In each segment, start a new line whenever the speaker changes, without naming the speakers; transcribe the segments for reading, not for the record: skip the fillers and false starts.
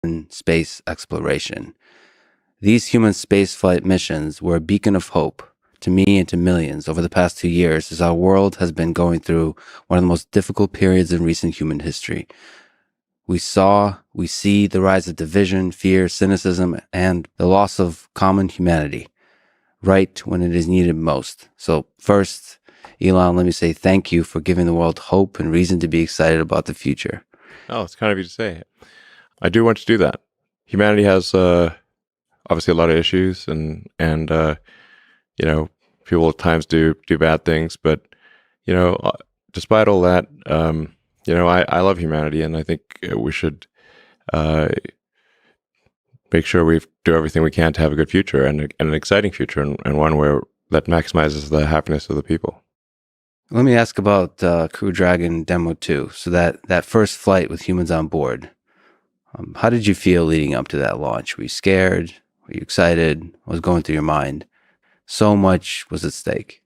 in space exploration. These human spaceflight missions were a beacon of hope to me and to millions over the past 2 years as our world has been going through one of the most difficult periods in recent human history. We see the rise of division, fear, cynicism, and the loss of common humanity right when it is needed most. So first, Elon, let me say thank you for giving the world hope and reason to be excited about the future.
Oh, it's kind of you to say. I do want to do that. Humanity has obviously a lot of issues, and people at times do bad things, but despite all that, I love humanity, and I think we should make sure we do everything we can to have a good future and an exciting future, and one where that maximizes the happiness of the people.
Let me ask about Crew Dragon Demo 2. So that first flight with humans on board, how did you feel leading up to that launch? Were you scared? Were you excited? What was going through your mind? So much was at stake.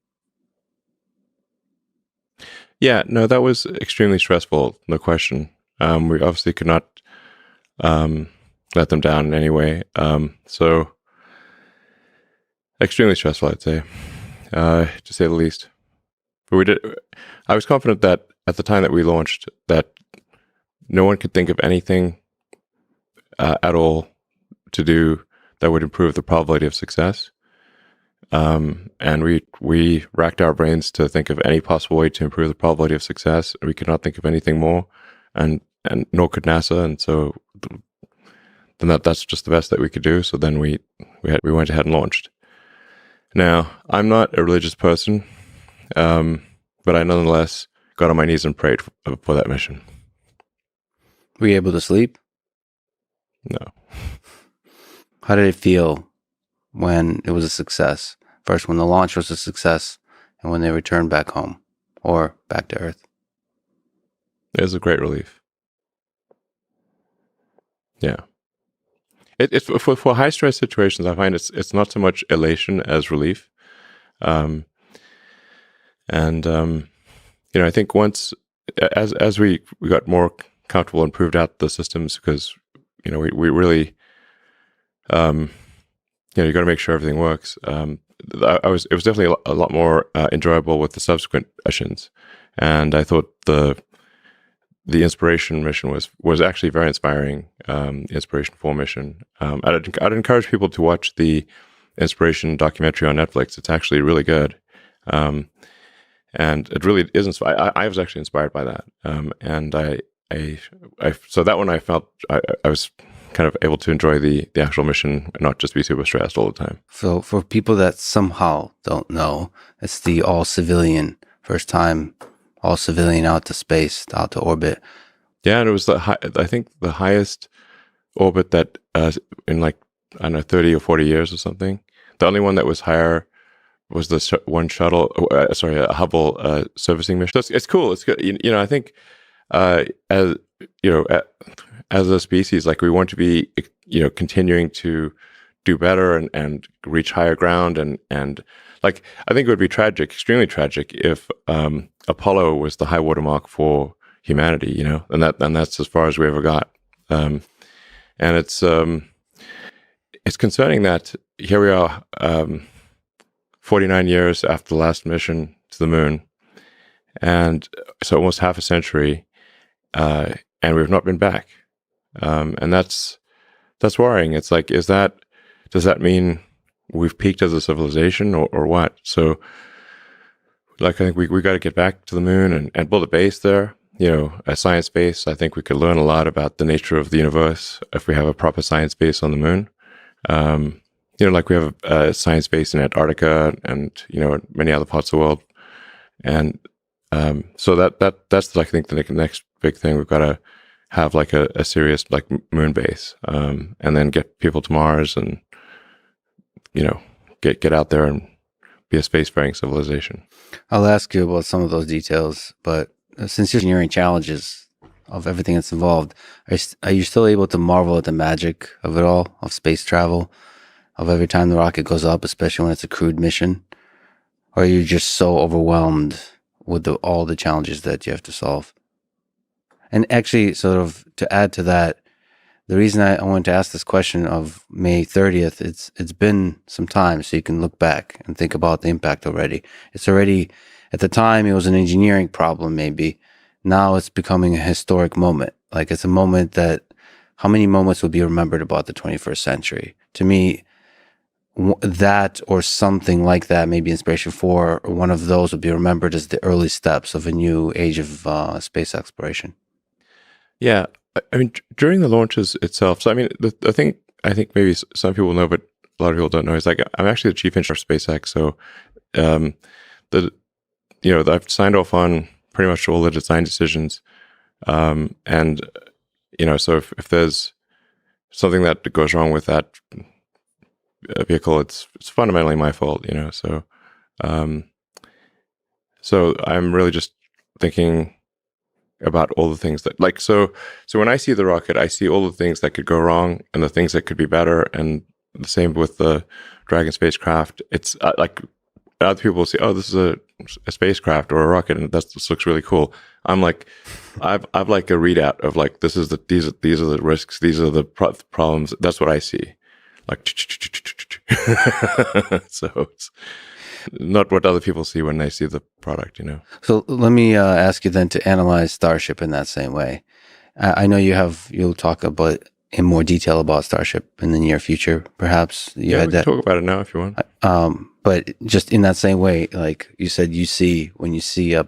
Yeah, no, that was extremely stressful, no question. We obviously could not let them down in any way. So extremely stressful, I'd say, to say the least. But I was confident that at the time that we launched, that no one could think of anything at all to do that would improve the probability of success. And we racked our brains to think of any possible way to improve the probability of success. We could not think of anything more, and nor could NASA. And so then that's just the best that we could do. So then we went ahead and launched. Now, I'm not a religious person, but I nonetheless got on my knees and prayed for that mission.
Were you able to sleep?
No.
How did it feel when it was a success? First, when the launch was a success, and when they returned back home or back to Earth?
It was a great relief. Yeah. It's for high stress situations. I find it's not so much elation as relief. I think once as we got more comfortable and proved out the systems, because we really you got to make sure everything works. It was definitely a lot more enjoyable with the subsequent missions, and I thought the Inspiration mission was actually very inspiring. The Inspiration 4 mission. I'd encourage people to watch the Inspiration documentary on Netflix. It's actually really good, and it really is. I was actually inspired by that, and so that one I felt I was kind of able to enjoy the actual mission and not just be super stressed all the time.
So for people that somehow don't know, it's the all-civilian, first time all-civilian out to space, out to orbit.
Yeah, and it was I think the highest orbit that in 30 or 40 years or something. The only one that was higher was the one shuttle, a Hubble servicing mission. So it's cool. It's good. I think as a species, we want to be, continuing to do better and reach higher ground. And I think it would be tragic, extremely tragic, if Apollo was the high watermark for humanity, and that's as far as we ever got. And it's concerning that here we are, 49 years after the last mission to the moon, and so almost half a century, and we've not been back. And that's worrying. It's does that mean we've peaked as a civilization or what? So I think we got to get back to the moon and build a base there, a science base. I think we could learn a lot about the nature of the universe if we have a proper science base on the moon. We have a science base in Antarctica and, many other parts of the world. And so that's I think the next big thing. We've got to have a serious moon base, and then get people to Mars and get out there and be a spacefaring civilization.
I'll ask you about some of those details, but since you're engineering challenges of everything that's involved, are you still able to marvel at the magic of it all, of space travel, of every time the rocket goes up, especially when it's a crewed mission? Or are you just so overwhelmed with all the challenges that you have to solve? And actually, sort of to add to that, The reason I wanted to ask this question of May 30th, it's been some time, so you can look back and think about the impact already. It's already, at the time, it was an engineering problem, maybe. Now it's becoming a historic moment. Like it's a moment that, how many moments will be remembered about the 21st century? To me, that or something like that, maybe Inspiration 4, or one of those will be remembered as the early steps of a new age of space exploration.
Yeah, I mean, during the launches itself. So I mean, the thing I think maybe some people know, but a lot of people don't know is like I'm actually the chief engineer of SpaceX. So um, the I've signed off on pretty much all the design decisions, and so if there's something that goes wrong with that vehicle, it's fundamentally my fault. Um, so I'm really just thinking about all the things that so when I see the rocket, I see all the things that could go wrong and the things that could be better, and the same with the Dragon spacecraft. It's like other people say, oh, this is a spacecraft or a rocket and this looks really cool. I'm like, I've like a readout of like, these are the risks, these are the problems. That's what I see, like so it's not what other people see when they see the product.
So let me ask you then to analyze Starship in that same way. I know you'll talk about in more detail about Starship in the near future, perhaps.
We can talk about it now if you want.
But just in that same way, like you said, when you see a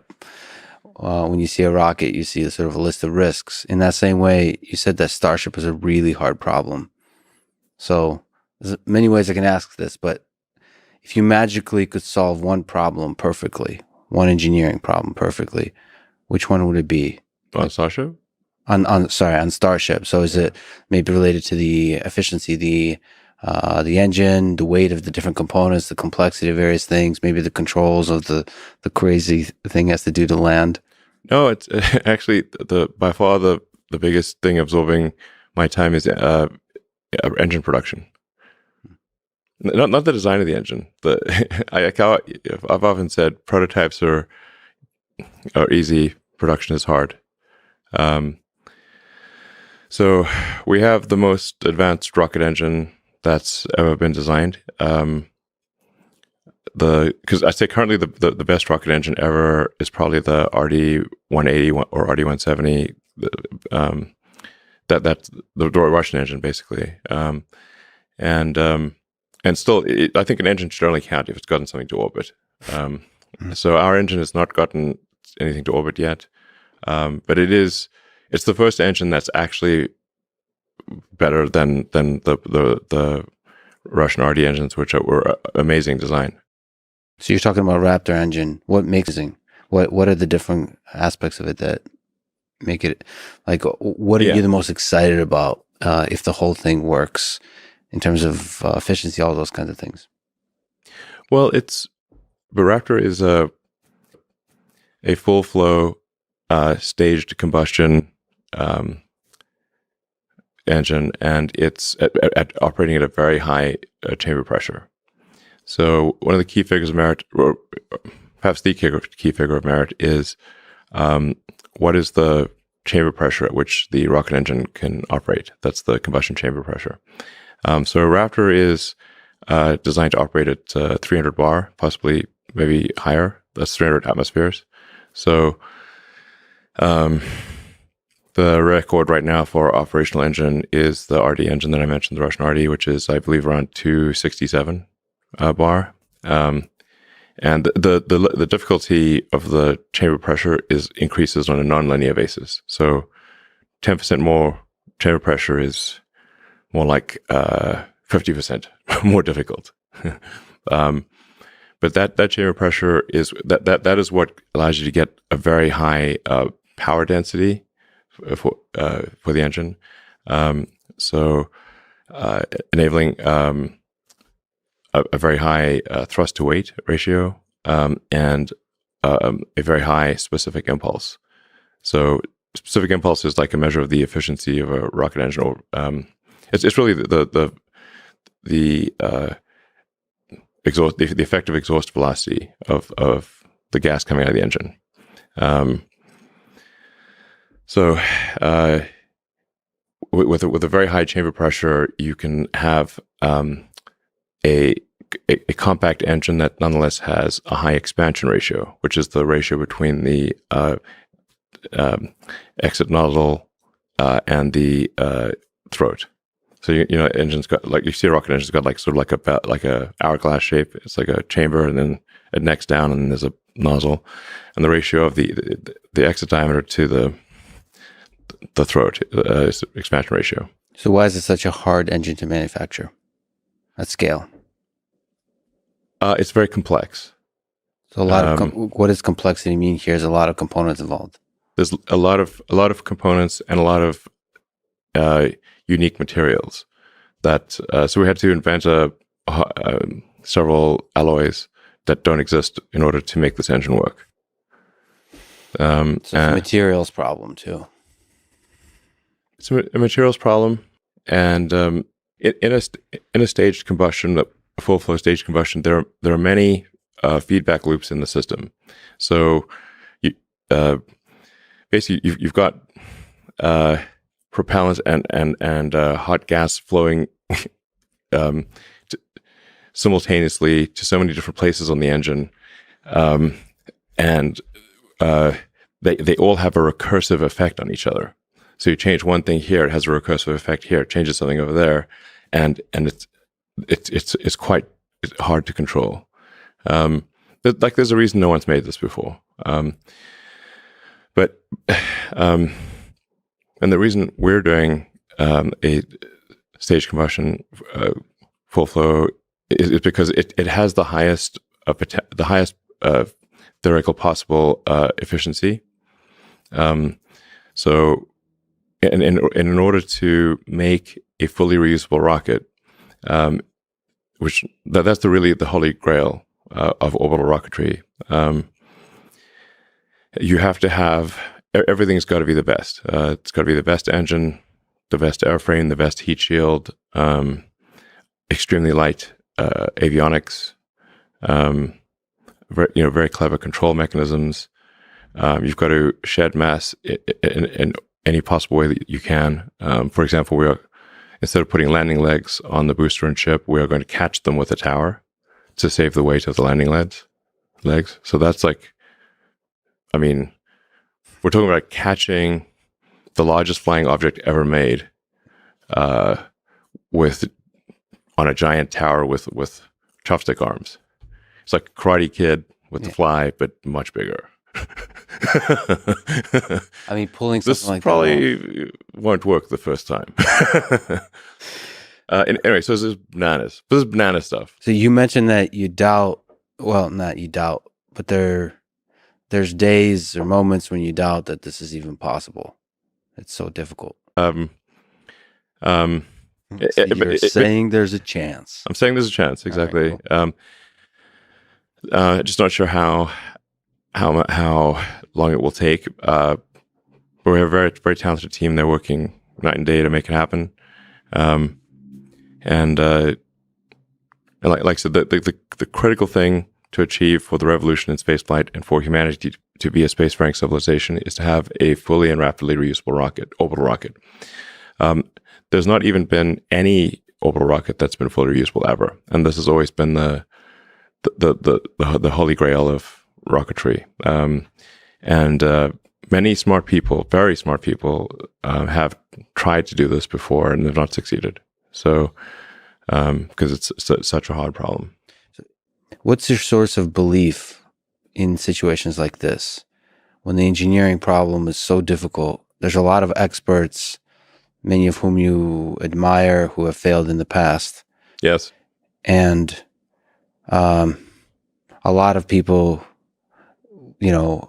rocket, you see a sort of a list of risks. In that same way, you said that Starship is a really hard problem. So there's many ways I can ask this, but if you magically could solve one problem perfectly, one engineering problem perfectly, which one would it be?
On Starship?
On Starship. So is it maybe related to the efficiency, the engine, the weight of the different components, the complexity of various things, maybe the controls of the crazy thing has to do to land?
No, it's actually by far the biggest thing absorbing my time is engine production. Not the design of the engine. I've often said prototypes are easy, production is hard. So we have the most advanced rocket engine that's ever been designed. Because I say currently the best rocket engine ever is probably the RD-180 or RD-170. That's the Russian engine basically. And still, I think an engine should only count if it's gotten something to orbit. So our engine has not gotten anything to orbit yet, but it's the first engine that's actually better than the Russian RD engines, which were amazing design.
So you're talking about Raptor engine. What makes it? What are the different aspects of it that make it like? What are you the most excited about if the whole thing works in terms of efficiency, all those kinds of things?
Well, the Raptor is a full flow staged combustion engine, and it's at operating at a very high chamber pressure. So one of the key figures of merit, or perhaps the key figure of merit, is what is the chamber pressure at which the rocket engine can operate? That's the combustion chamber pressure. So Raptor is designed to operate at 300 bar, possibly maybe higher. That's 300 atmospheres. So the record right now for operational engine is the RD engine that I mentioned, the Russian RD, which is, I believe, around 267 bar. And the difficulty of the chamber pressure increases on a nonlinear basis. So 10% more chamber pressure is more like 50% more difficult. But that chamber pressure is that is what allows you to get a very high power density for the engine. So enabling a very high thrust to weight ratio and a very high specific impulse. So specific impulse is like a measure of the efficiency of a rocket engine. Or it's really the exhaust, the effective exhaust velocity of the gas coming out of the engine. with a very high chamber pressure, you can have a compact engine that nonetheless has a high expansion ratio, which is the ratio between the exit nozzle and the throat. So engine's got, like, you see a rocket engine's got like sort of like a hourglass shape. It's like a chamber, and then it necks down, and then there's a nozzle, and the ratio of the exit diameter to the throat is expansion ratio.
So why is it such a hard engine to manufacture at scale?
It's very complex.
So a lot of what does complexity mean here? Is a lot of components involved.
There's a lot of components and a lot of unique materials that so we had to invent several alloys that don't exist in order to make this engine work.
So it's a materials problem too.
It's a materials problem, and in a staged combustion, a full flow staged combustion, there are many feedback loops in the system. So you basically you've got propellant and hot gas flowing simultaneously to so many different places on the engine, and they all have a recursive effect on each other. So you change one thing here, it has a recursive effect here. It changes something over there, and it's quite hard to control. There's a reason no one's made this before. But and the reason we're doing a staged combustion full flow is because it has the highest theoretical possible efficiency. So, in order to make a fully reusable rocket, which that's really the holy grail of orbital rocketry, you have to have everything's got to be the best. It's got to be the best engine, the best airframe, the best heat shield, extremely light avionics, very clever control mechanisms. You've got to shed mass in any possible way that you can. For example, instead of putting landing legs on the booster and ship, we are going to catch them with a tower to save the weight of the landing legs. So that's we're talking about catching the largest flying object ever made on a giant tower with chopstick arms. It's like Karate Kid with the fly, but much bigger.
Pulling something
this
like
probably won't work the first time. Anyway, so this is bananas. This is banana stuff.
So you mentioned that you doubt. Well, not you doubt, but there's days or moments when you doubt that this is even possible. It's so difficult. So you're saying there's a chance.
I'm saying there's a chance, exactly.
Right,
cool. Just not sure how long it will take. But we have a very, very talented team. They're working night and day to make it happen. And like I said, the critical thing to achieve for the revolution in spaceflight and for humanity to be a spacefaring civilization is to have a fully and rapidly reusable orbital rocket. There's not even been any orbital rocket that's been fully reusable ever, and this has always been the holy grail of rocketry. And many smart people, very smart people, have tried to do this before and have not succeeded. So, because it's such a hard problem.
What's your source of belief in situations like this? When the engineering problem is so difficult, there's a lot of experts, many of whom you admire, who have failed in the past.
Yes.
And a lot of people, a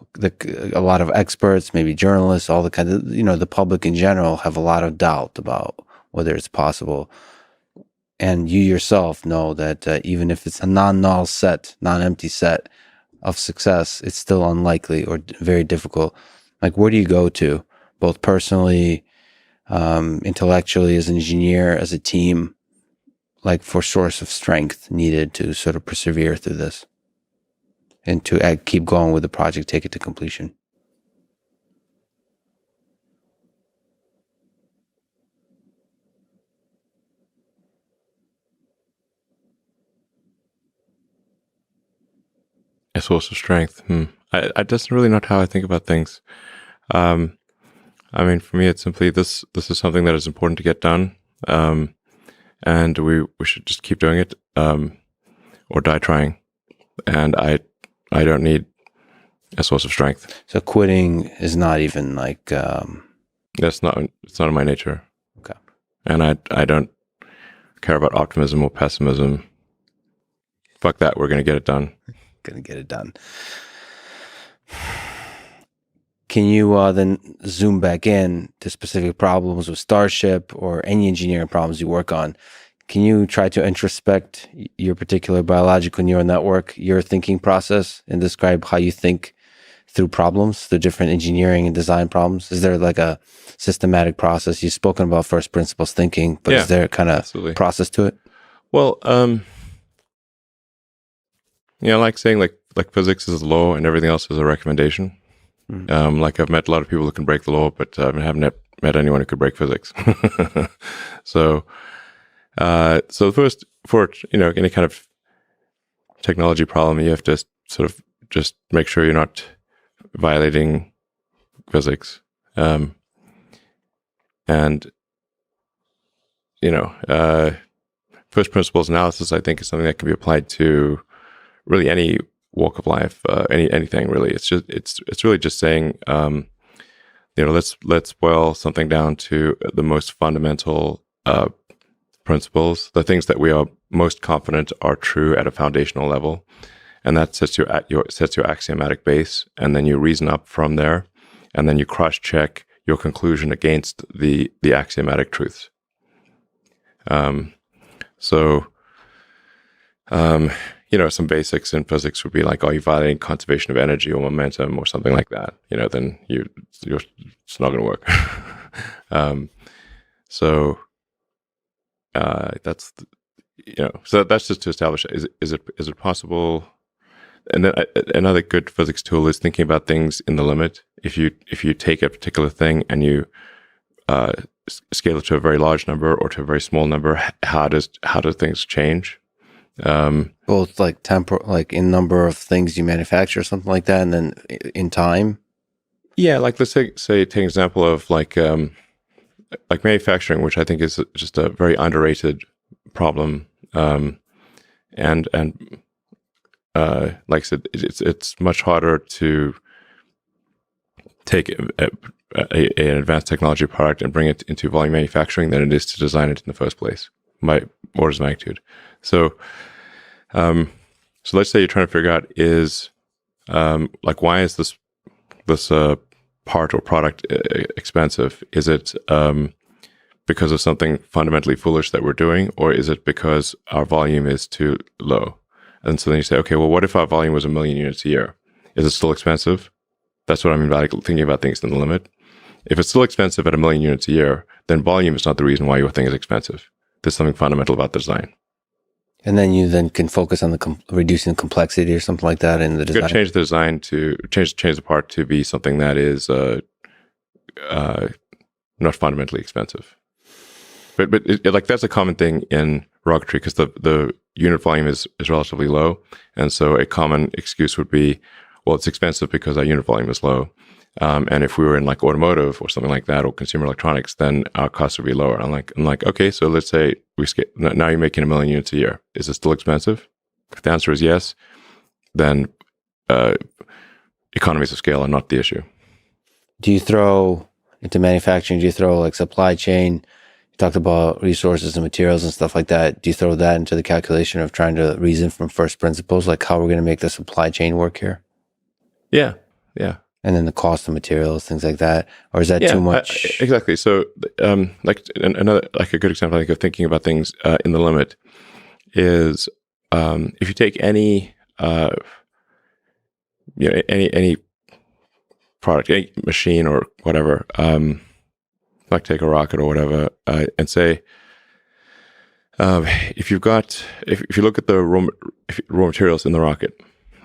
lot of experts, maybe journalists, all the kind of, the public in general have a lot of doubt about whether it's possible. And you yourself know that even if it's a non-null set, non-empty set of success, it's still unlikely or very difficult. Like, where do you go to, both personally, intellectually, as an engineer, as a team, like for source of strength needed to sort of persevere through this and to keep going with the project, take it to completion?
A source of strength. I that's really not how I think about things. Um, I mean, for me, it's simply this. This is something that is important to get done, and we should just keep doing it, or die trying. And I don't need a source of strength.
So quitting is not even like.
That's not. It's not in my nature.
Okay.
And I don't care about optimism or pessimism. Fuck that. We're gonna get it done.
Gonna get it done. Can you then zoom back in to specific problems with Starship or any engineering problems you work on? Can you try to introspect your particular biological neural network, your thinking process, and describe how you think through problems, the different engineering and design problems? Is there like a systematic process? You've spoken about first principles thinking, but is there kind of process to it?
Well, like saying like physics is a law and everything else is a recommendation. Like I've met a lot of people who can break the law, but I haven't met anyone who could break physics. So the first, for any kind of technology problem, you have to sort of just make sure you're not violating physics, and first principles analysis, I think, is something that can be applied to really any walk of life, anything really. It's really just saying, let's boil something down to the most fundamental principles, the things that we are most confident are true at a foundational level, and that sets your axiomatic base, and then you reason up from there, and then you cross-check your conclusion against the axiomatic truths. Some basics in physics would be like, are you violating conservation of energy or momentum or something like that? Then it's not going to work. So that's just to establish, is it possible? And then another good physics tool is thinking about things in the limit. If you take a particular thing and you scale it to a very large number or to a very small number, how do things change?
Both like like in number of things you manufacture or something like that, and then in time.
Yeah, like let's say take an example of like manufacturing, which I think is just a very underrated problem. And like I said, it's much harder to take an advanced technology product and bring it into volume manufacturing than it is to design it in the first place, by orders of magnitude. So let's say you're trying to figure out is why is this part or product expensive? Is it because of something fundamentally foolish that we're doing, or is it because our volume is too low? And so then you say, okay, well, what if our volume was 1 million units a year? Is it still expensive? That's what I mean by thinking about things in the limit. If it's still expensive at 1 million units a year, then volume is not the reason why your thing is expensive. There's something fundamental about the design.
And then you can focus on reducing the complexity or something like that in the design.
You could change the design to change the part to be something that is not fundamentally expensive. But that's a common thing in rocketry because the unit volume is relatively low, and so a common excuse would be, well, it's expensive because our unit volume is low. And if we were in like automotive or something like that, or consumer electronics, then our costs would be lower. I'm like, okay, so let's say now you're making 1 million units a year. Is it still expensive? If the answer is yes, then economies of scale are not the issue.
Do you throw into manufacturing? Do you throw like supply chain? You talked about resources and materials and stuff like that. Do you throw that into the calculation of trying to reason from first principles, like how we're going to make the supply chain work here?
Yeah.
And then the cost of materials, things like that, or is that too much?
Exactly. So, another a good example, I think, of thinking about things in the limit is if you take any any product, any machine or whatever, like take a rocket or whatever, and say, if you look at the raw materials in the rocket,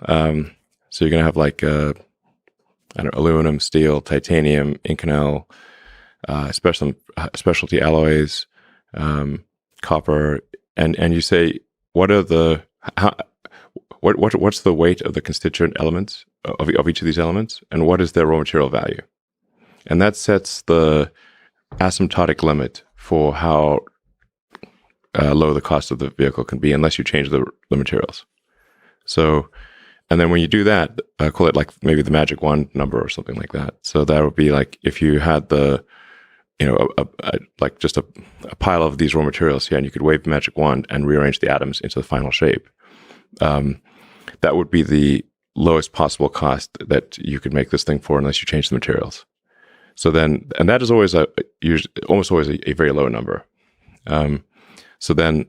so you're going to have like aluminum, steel, titanium, Inconel, specialty alloys, copper, and you say, what are what's the weight of the constituent elements of each of these elements, and what is their raw material value? And that sets the asymptotic limit for how low the cost of the vehicle can be unless you change the materials. So, and then when you do that, call it like maybe the magic wand number or something like that. So that would be like if you had the, like just a pile of these raw materials here, and you could wave the magic wand and rearrange the atoms into the final shape. That would be the lowest possible cost that you could make this thing for unless you change the materials. So then, and that is always almost always a very low number. So then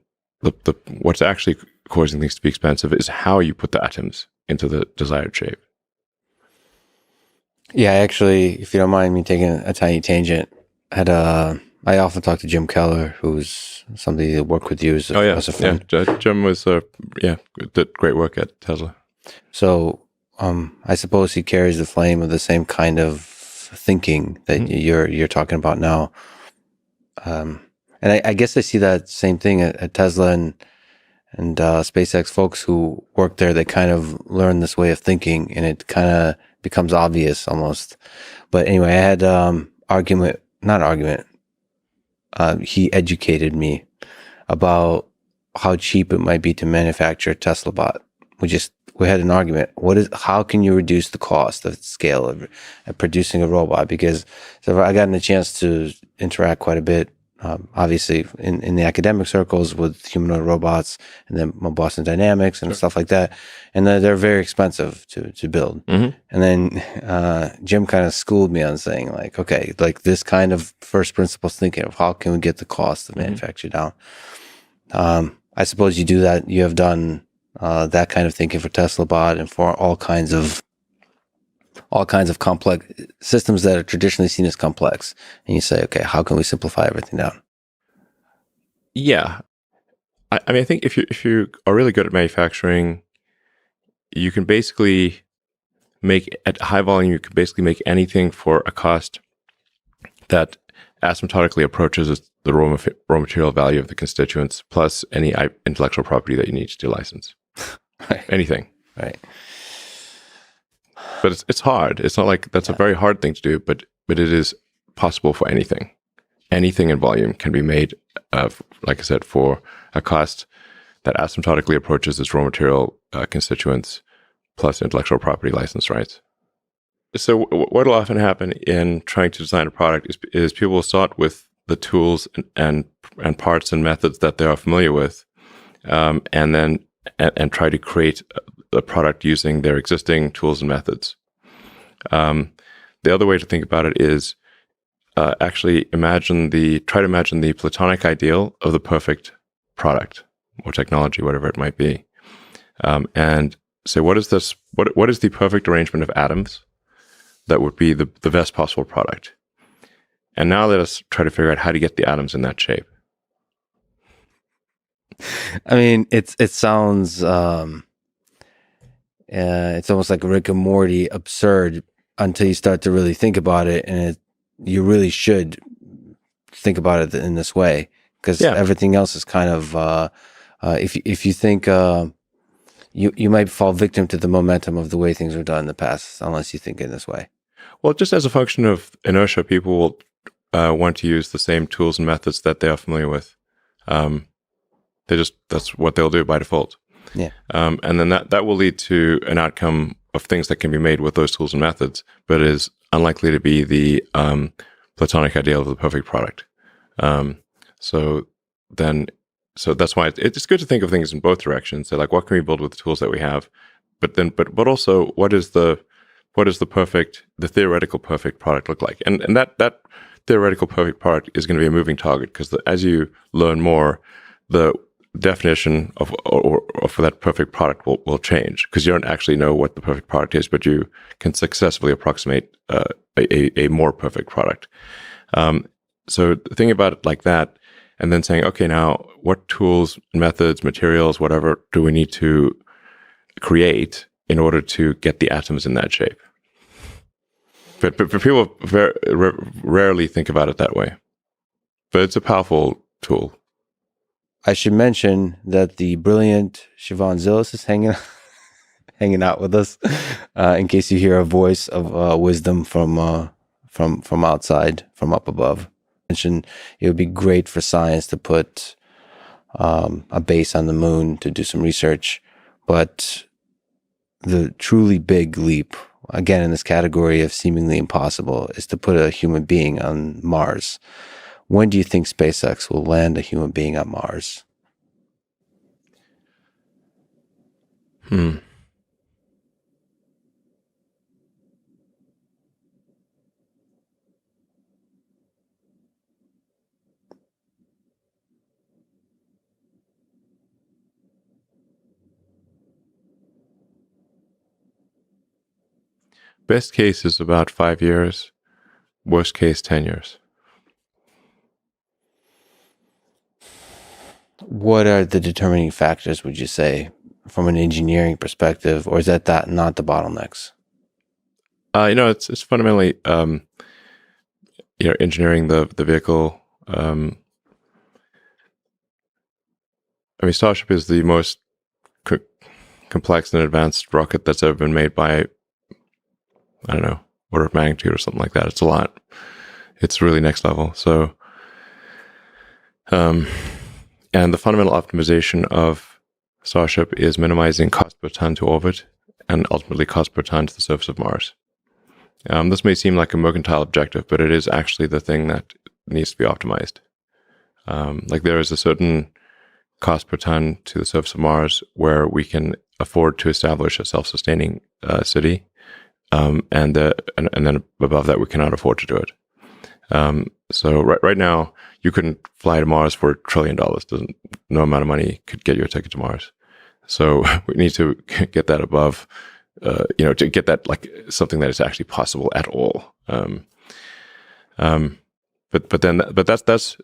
what's actually causing things to be expensive is how you put the atoms into the desired shape.
Yeah, actually, if you don't mind me taking a tiny tangent, I often talk to Jim Keller, who's somebody that worked with you as a friend.
Yeah, Jim was did great work at Tesla.
So I suppose he carries the flame of the same kind of thinking that you're talking about now. And I guess I see that same thing at Tesla and SpaceX. Folks who work there, they kind of learn this way of thinking, and it kind of becomes obvious almost. But anyway, I had he educated me about how cheap it might be to manufacture a Tesla bot. We had an argument. How can you reduce the cost of scale of producing a robot? Because I gotten a chance to interact quite a bit, obviously in the academic circles with humanoid robots and then Boston Dynamics and stuff like that. And they're very expensive to build. Mm-hmm. And then Jim kind of schooled me on saying like, okay, like this kind of first principles thinking of how can we get the cost of manufacture down. I suppose you do that. You have done that kind of thinking for Tesla bot and for all kinds of complex systems that are traditionally seen as complex. And you say, okay, how can we simplify everything down?
Yeah. I mean, I think if you are really good at manufacturing, you can basically at high volume, you can basically make anything for a cost that asymptotically approaches the raw material value of the constituents plus any intellectual property that you need to license.
Right.
Anything.
Right.
But it's hard. It's not like that's a very hard thing to do, but it is possible for anything. Anything in volume can be made, like I said, for a cost that asymptotically approaches its raw material constituents plus intellectual property license rights. So what will often happen in trying to design a product is people will start with the tools and parts and methods that they are familiar with, and then try to create a product using their existing tools and methods. The other way to think about it is actually try to imagine the platonic ideal of the perfect product or technology, whatever it might be, and say what is the perfect arrangement of atoms that would be the best possible product. And now let us try to figure out how to get the atoms in that shape.
I mean, it sounds it's almost like Rick and Morty absurd until you start to really think about it, and you really should think about it in this way because everything else is kind of if you think you might fall victim to the momentum of the way things were done in the past unless you think in this way.
Well, just as a function of inertia, people will want to use the same tools and methods that they are familiar with. That's what they'll do by default.
Yeah.
And then that will lead to an outcome of things that can be made with those tools and methods, but is unlikely to be the platonic ideal of the perfect product. So that's why it's good to think of things in both directions. So like, what can we build with the tools that we have? But also, what is the theoretical perfect product look like? And that theoretical perfect product is going to be a moving target because as you learn more, the definition for that perfect product will change because you don't actually know what the perfect product is, but you can successfully approximate a more perfect product. So thinking about it like that, and then saying, okay, now what tools, methods, materials, whatever, do we need to create in order to get the atoms in that shape? But people rarely think about it that way. But it's a powerful tool.
I should mention that the brilliant Siobhan Zillis is hanging hanging out with us. In case you hear a voice of wisdom from outside, from up above. Mentioned it would be great for science to put a base on the moon to do some research, but the truly big leap, again in this category of seemingly impossible, is to put a human being on Mars. When do you think SpaceX will land a human being on Mars?
Best case is about 5 years. Worst case, 10 years.
What are the determining factors, would you say, from an engineering perspective, or is that not the bottlenecks?
It's fundamentally, engineering the vehicle. Starship is the most complex and advanced rocket that's ever been made by, I don't know, order of magnitude or something like that. It's a lot. It's really next level. So, and the fundamental optimization of Starship is minimizing cost per ton to orbit and ultimately cost per ton to the surface of Mars. This may seem like a mercantile objective, but it is actually the thing that needs to be optimized. There is a certain cost per ton to the surface of Mars where we can afford to establish a self-sustaining city, and then above that we cannot afford to do it. So right now you couldn't fly to Mars for $1 trillion. No amount of money could get you a ticket to Mars. So we need to get that above, to get that like something that is actually possible at all. But that's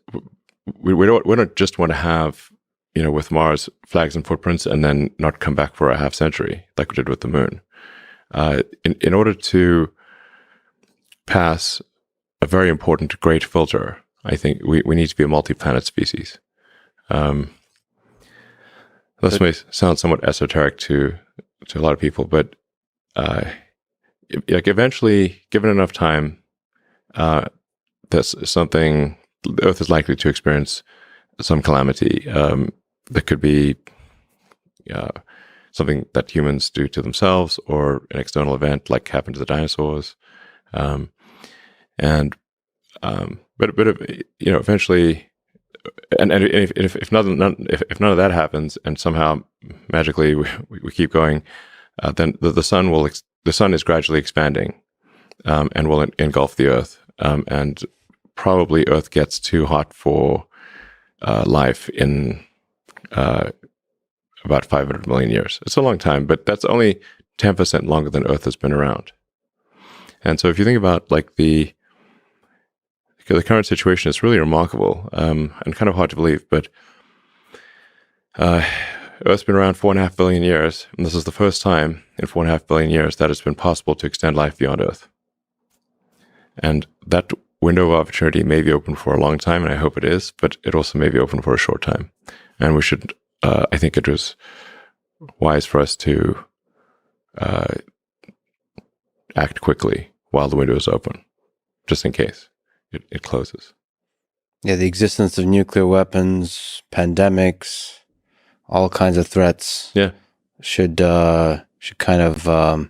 we don't just want to have, with Mars flags and footprints and then not come back for a half century like we did with the moon. In order to pass a very important great filter, I think we need to be a multi-planet species. This may sound somewhat esoteric to a lot of people, but eventually, given enough time, that's something the Earth is likely to experience some calamity. That could be something that humans do to themselves, or an external event like happened to the dinosaurs. But eventually, and if none of that happens, and somehow magically we keep going, then the sun is gradually expanding, and will engulf the Earth, and probably Earth gets too hot for life in about 500 million years. It's a long time, but that's only 10% longer than Earth has been around. And so if you think about like the current situation, is really remarkable, and kind of hard to believe, but Earth's been around 4.5 billion years, and this is the first time in 4.5 billion years that it's been possible to extend life beyond Earth. And that window of opportunity may be open for a long time, and I hope it is, but it also may be open for a short time. And we should, I think it was wise for us to act quickly while the window is open, just in case it closes.
Yeah, the existence of nuclear weapons, pandemics, all kinds of threats.
Yeah,
should kind of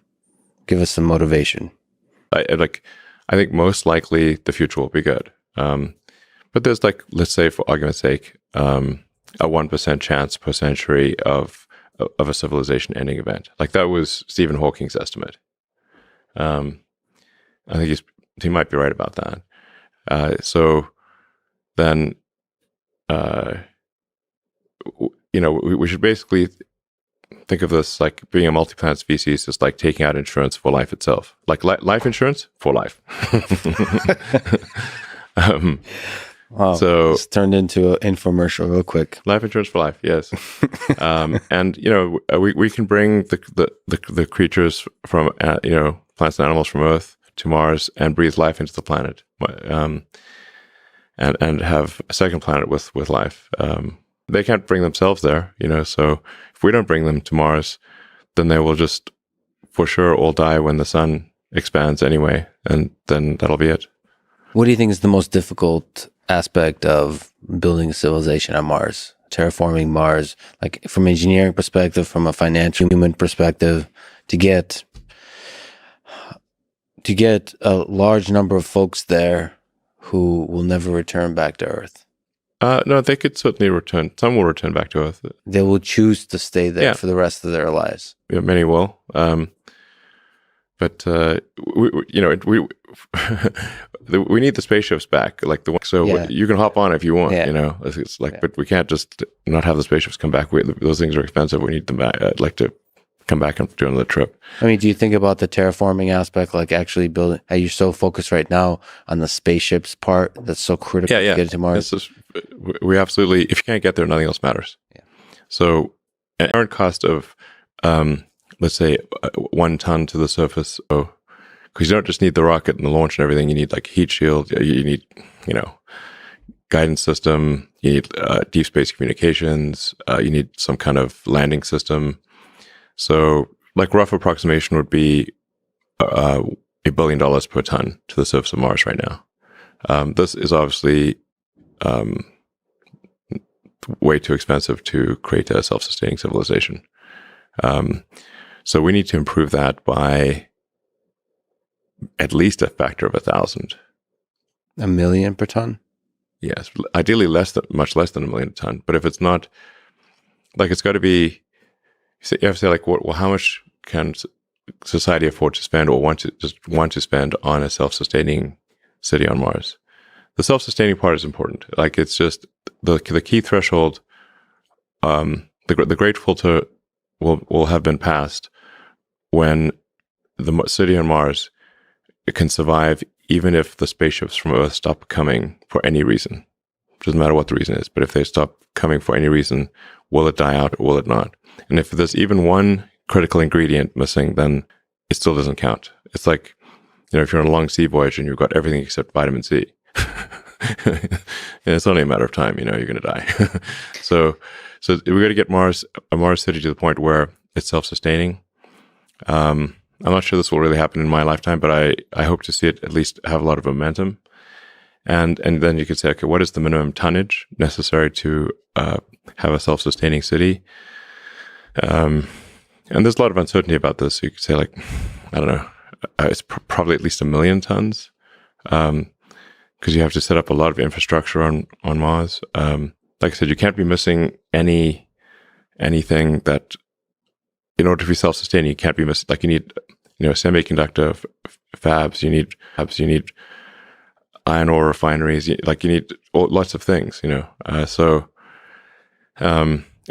give us some motivation.
I think most likely the future will be good. But there's let's say for argument's sake, a 1% chance per century of a civilization ending event. Like that was Stephen Hawking's estimate. I think he might be right about that. So then, we should basically think of this like being a multi-planet species is like taking out insurance for life itself, like life insurance for life.
Wow,
so
it's turned into an infomercial real quick.
Life insurance for life, yes. And we can bring the creatures from plants and animals from Earth to Mars and breathe life into the planet, and have a second planet with life. They can't bring themselves there, so if we don't bring them to Mars, then they will just for sure all die when the sun expands anyway, and then that'll be it.
What do you think is the most difficult aspect of building a civilization on Mars, terraforming Mars, like from an engineering perspective, from a financial human perspective, to get a large number of folks there who will never return back to Earth?
No, they could certainly return. Some will return back to Earth.
They will choose to stay there for the rest of their lives.
Yeah, many will. But we need the spaceships back, like you can hop on if you want. It's like, but we can't just not have the spaceships come back. Those things are expensive. We need them back. I'd like to come back and do another trip.
I mean, do you think about the terraforming aspect, like actually building? Are you so focused right now on the spaceships part that's so critical to get to Mars?
We absolutely. If you can't get there, nothing else matters. Yeah. So, an current cost of let's say 1 ton to the surface. So, because you don't just need the rocket and the launch and everything, you need like heat shield, you need, guidance system, you need deep space communications, you need some kind of landing system. So like rough approximation would be $1 billion per ton to the surface of Mars right now. This is obviously way too expensive to create a self-sustaining civilization. So we need to improve that by at least a factor of 1,000.
$1 million per ton?
Yes, ideally much less than $1 million a ton. But if it's not, like, it's got to be. You have to say, like, well, how much can society afford to spend or want to spend on a self-sustaining city on Mars? The self-sustaining part is important. Like, it's just the key threshold. The great filter will have been passed when the city on Mars can survive even if the spaceships from Earth stop coming for any reason. It doesn't matter what the reason is, but if they stop coming for any reason, will it die out or will it not? And if there's even one critical ingredient missing, then it still doesn't count. It's like, if you're on a long sea voyage and you've got everything except vitamin C, and it's only a matter of time, you're going to die. So we got to get a Mars city to the point where it's self-sustaining. I'm not sure this will really happen in my lifetime, but I hope to see it at least have a lot of momentum. And then you could say, okay, what is the minimum tonnage necessary to have a self-sustaining city? And there's a lot of uncertainty about this. You could say, like, I don't know, it's probably at least 1 million tons, because you have to set up a lot of infrastructure on Mars. Like I said, you can't be missing anything that, in order to be self-sustaining, you can't be missing. Like, you need, semiconductor fabs. You need iron ore refineries. You need lots of things.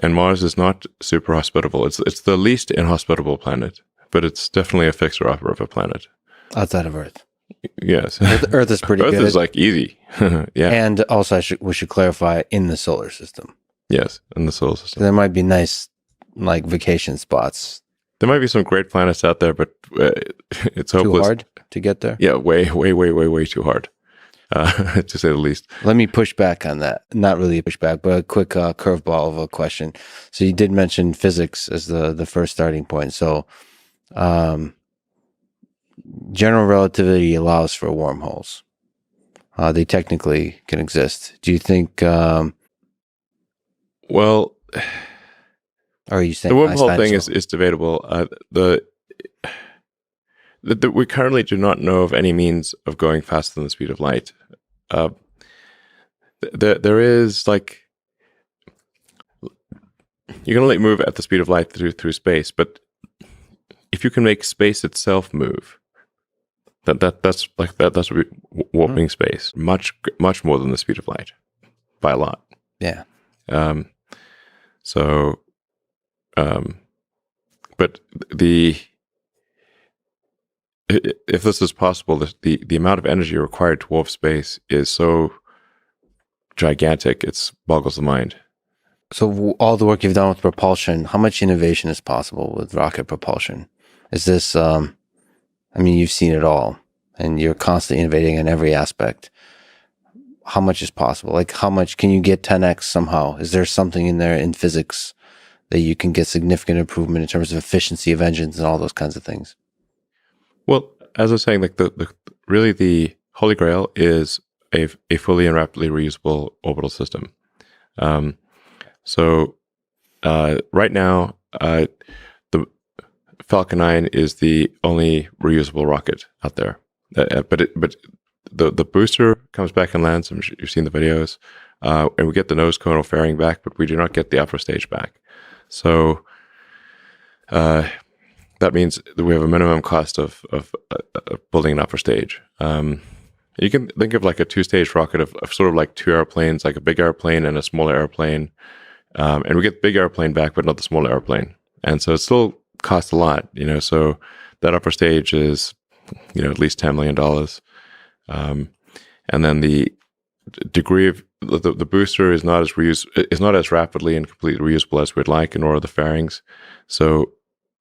And Mars is not super hospitable. It's the least inhospitable planet, but it's definitely a fixer-upper of a planet.
Outside of Earth.
Yes.
Earth is pretty good.
Earth is like easy. Yeah.
And also we should clarify, in the solar system.
Yes, in the solar system.
There might be nice, like, vacation spots.
There might be some great planets out there, but it's hopeless.
Too hard to get there?
Yeah, way, way, way, way, way too hard. To say the least.
Let me push back on that. Not really a pushback, but a quick curveball of a question. So you did mention physics as the first starting point. So general relativity allows for wormholes. They technically can exist. Do you think... well... Or are you saying
the wormhole thing is debatable. We currently do not know of any means of going faster than the speed of light. There is, like, you can only move at the speed of light through space, but if you can make space itself move, that's warping space much more than the speed of light by a lot.
Yeah.
But if this is possible, the amount of energy required to warp space is so gigantic, it boggles the mind.
So all the work you've done with propulsion, how much innovation is possible with rocket propulsion? Is this, you've seen it all, and you're constantly innovating in every aspect. How much is possible? Like, how much can you get 10x somehow? Is there something in there in physics that you can get significant improvement in terms of efficiency of engines and all those kinds of things?
Well, as I was saying, like really the holy grail is a fully and rapidly reusable orbital system. So right now, the Falcon 9 is the only reusable rocket out there. But the booster comes back and lands. I'm sure you've seen the videos, and we get the nose cone or fairing back, but we do not get the upper stage back. So that means that we have a minimum cost of building an upper stage. You can think of like a two-stage rocket of sort of like two airplanes, like a big airplane and a smaller airplane. And we get the big airplane back, but not the smaller airplane. And so it still costs a lot, so that upper stage is, at least $10 million. And then the degree of the booster is not as rapidly and completely reusable as we'd like, nor are the fairings. So,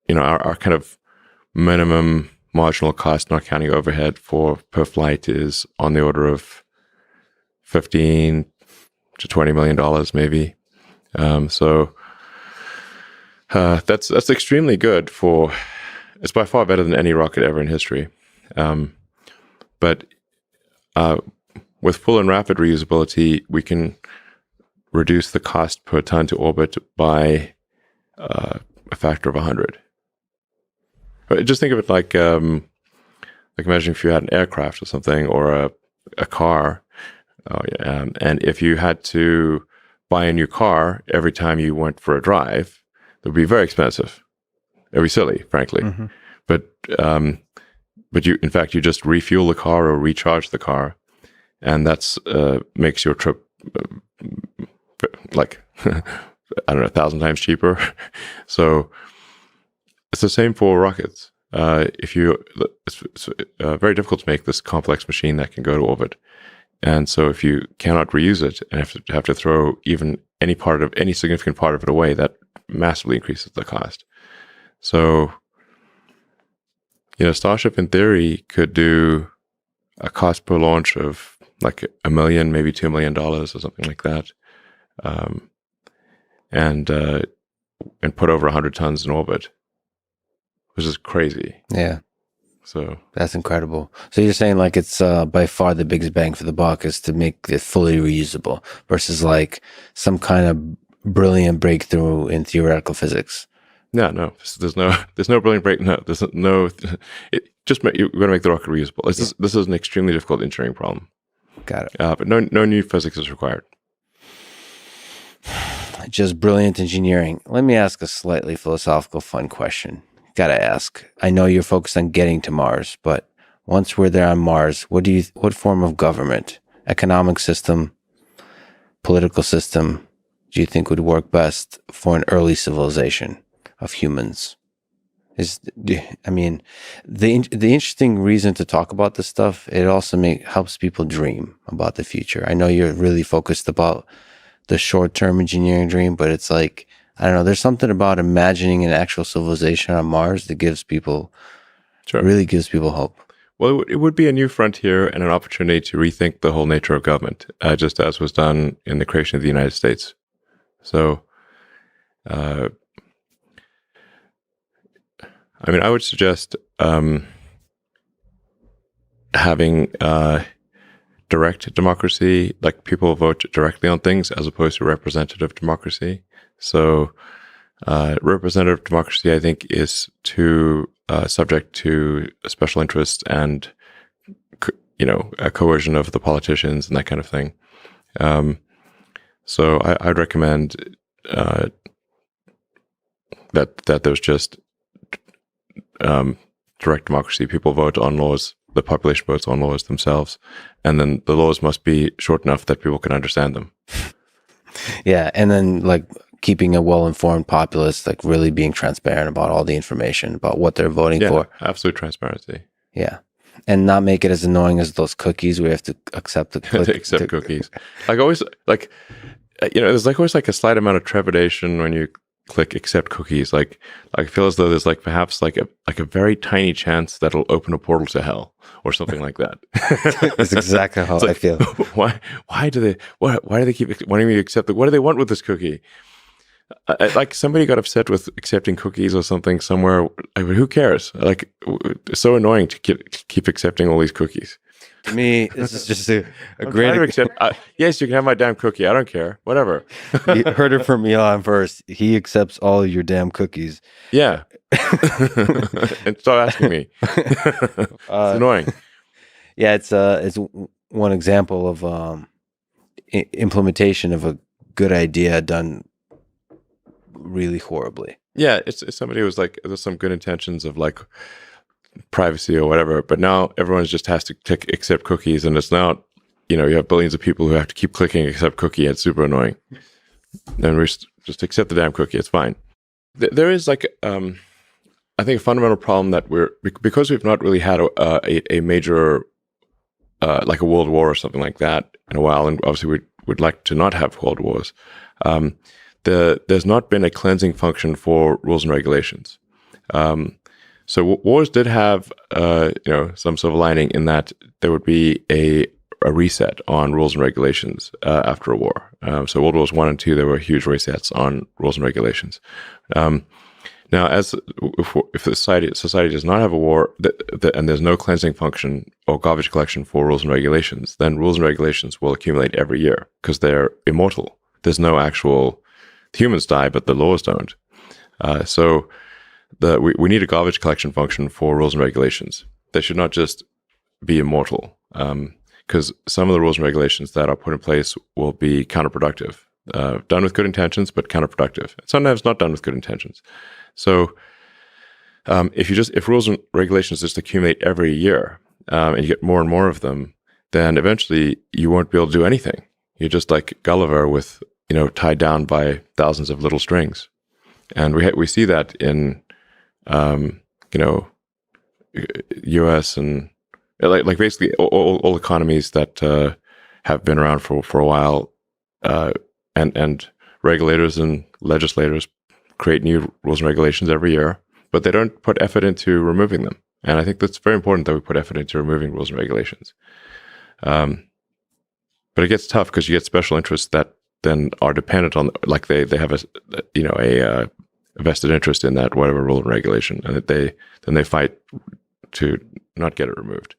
our kind of minimum marginal cost, not counting overhead per flight, is on the order of $15 to $20 million, maybe. So that's extremely good it's by far better than any rocket ever in history. But with full and rapid reusability, we can reduce the cost per ton to orbit by a factor of 100. Just think of it like imagine if you had an aircraft or something, or a car, and if you had to buy a new car every time you went for a drive, it would be very expensive. It'd be silly, frankly. Mm-hmm. But you just refuel the car or recharge the car, and that's makes your trip like I don't know, 1,000 times cheaper. So it's the same for rockets. It's very difficult to make this complex machine that can go to orbit. And so if you cannot reuse it and have to throw even any significant part of it away, that massively increases the cost. So, Starship in theory could do a cost per launch of like $1 million, maybe $2 million or something like that. And put over 100 tons in orbit, which is crazy.
Yeah.
So
that's incredible. So you're saying like it's by far the biggest bang for the buck is to make it fully reusable versus like some kind of brilliant breakthrough in theoretical physics.
No. There's no brilliant break. No, there's no. You're going to make the rocket reusable. This is an extremely difficult engineering problem.
Got it.
But no new physics is required.
Just brilliant engineering. Let me ask a slightly philosophical, fun question. Gotta ask. I know you're focused on getting to Mars, but once we're there on Mars, what form of government, economic system, political system do you think would work best for an early civilization of humans? The interesting reason to talk about this stuff, it also helps people dream about the future. I know you're really focused about the short-term engineering dream, but it's like, I don't know, there's something about imagining an actual civilization on Mars that really gives people hope.
Well, it would be a new frontier and an opportunity to rethink the whole nature of government, just as was done in the creation of the United States. So, I would suggest having direct democracy, like people vote directly on things, as opposed to representative democracy. So representative democracy, I think, is too subject to special interests and, a coercion of the politicians and that kind of thing. So I'd recommend that there's just direct democracy. People vote on laws. The population votes on laws themselves, and then the laws must be short enough that people can understand them.
Yeah, and then like keeping a well-informed populace, like really being transparent about all the information about what they're voting for.
Absolute transparency.
Yeah, and not make it as annoying as those cookies where you have to accept the
cookies. Like always, like there's like always like a slight amount of trepidation when you click accept cookies. Like I feel as though there's like perhaps like a very tiny chance that it'll open a portal to hell or something like that.
That's exactly how I feel.
Why do they keep wanting me to accept it? What do they want with this cookie? Like somebody got upset with accepting cookies or something somewhere. Who cares? Like, it's so annoying to keep accepting all these cookies.
To me, this is just a
I'm trying to accept. Yes, you can have my damn cookie. I don't care. Whatever.
You heard it from Elon first. He accepts all of your damn cookies.
Yeah. And stop asking me. It's annoying.
Yeah, it's one example of implementation of a good idea done really horribly.
Yeah, it's somebody who's like, there's some good intentions of like privacy or whatever, but now everyone just has to accept cookies, and it's now, you have billions of people who have to keep clicking accept cookie. It's super annoying. And we just accept the damn cookie. It's fine. There is like, I think a fundamental problem that because we've not really had a major, like a world war or something like that in a while, and obviously we'd like to not have world wars. There's not been a cleansing function for rules and regulations. So wars did have, some silver lining in that there would be a reset on rules and regulations after a war. So World Wars I and II, there were huge resets on rules and regulations. Now, if the society does not have a war and there's no cleansing function or garbage collection for rules and regulations, then rules and regulations will accumulate every year because they're immortal. There's no actual humans die, but the laws don't. So we need a garbage collection function for rules and regulations. They should not just be immortal, because some of the rules and regulations that are put in place will be counterproductive. Done with good intentions, but counterproductive. Sometimes not done with good intentions. So if rules and regulations just accumulate every year, and you get more and more of them, then eventually you won't be able to do anything. You're just like Gulliver with, tied down by thousands of little strings. And we see that in, U.S. and like basically all economies that have been around for a while, and regulators and legislators create new rules and regulations every year, but they don't put effort into removing them. And I think that's very important that we put effort into removing rules and regulations. But it gets tough because you get special interests that then are dependent on, like they have a vested interest in that whatever rule and regulation, and that they fight to not get it removed.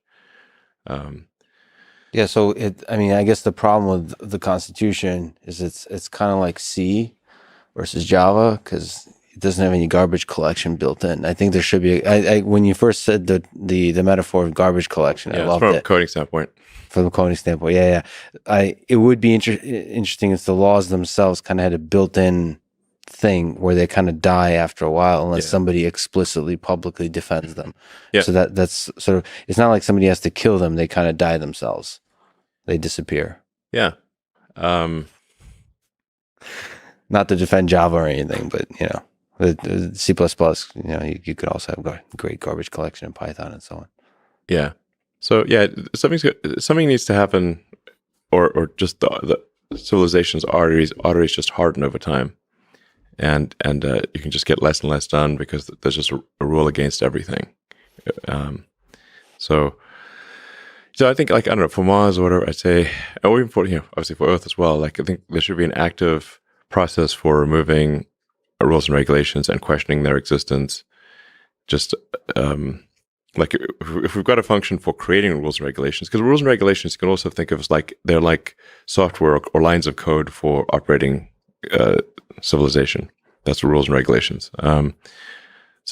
Yeah, so I guess the problem with the Constitution is it's kind of like C versus Java because it doesn't have any garbage collection built in. I think there should be. When you first said the metaphor of garbage collection, I loved it.
From a coding standpoint.
From the coding standpoint, yeah. It would be interesting if the laws themselves kind of had a built-in thing where they kind of die after a while unless somebody explicitly publicly defends them. Yeah. So that's sort of, it's not like somebody has to kill them, they kind of die themselves. They disappear.
Yeah.
Not to defend Java or anything, but the C++, you could also have great garbage collection in Python and so on.
Yeah. So something needs to happen, or just the civilization's arteries just harden over time. And you can just get less and less done because there's just a rule against everything. So I think, like, I don't know, for Mars or whatever, I'd say, or even for, obviously for Earth as well, like, I think there should be an active process for removing rules and regulations and questioning their existence. Just, like, if we've got a function for creating rules and regulations, because rules and regulations you can also think of as like, they're like software or lines of code for operating civilization. That's the rules and regulations. So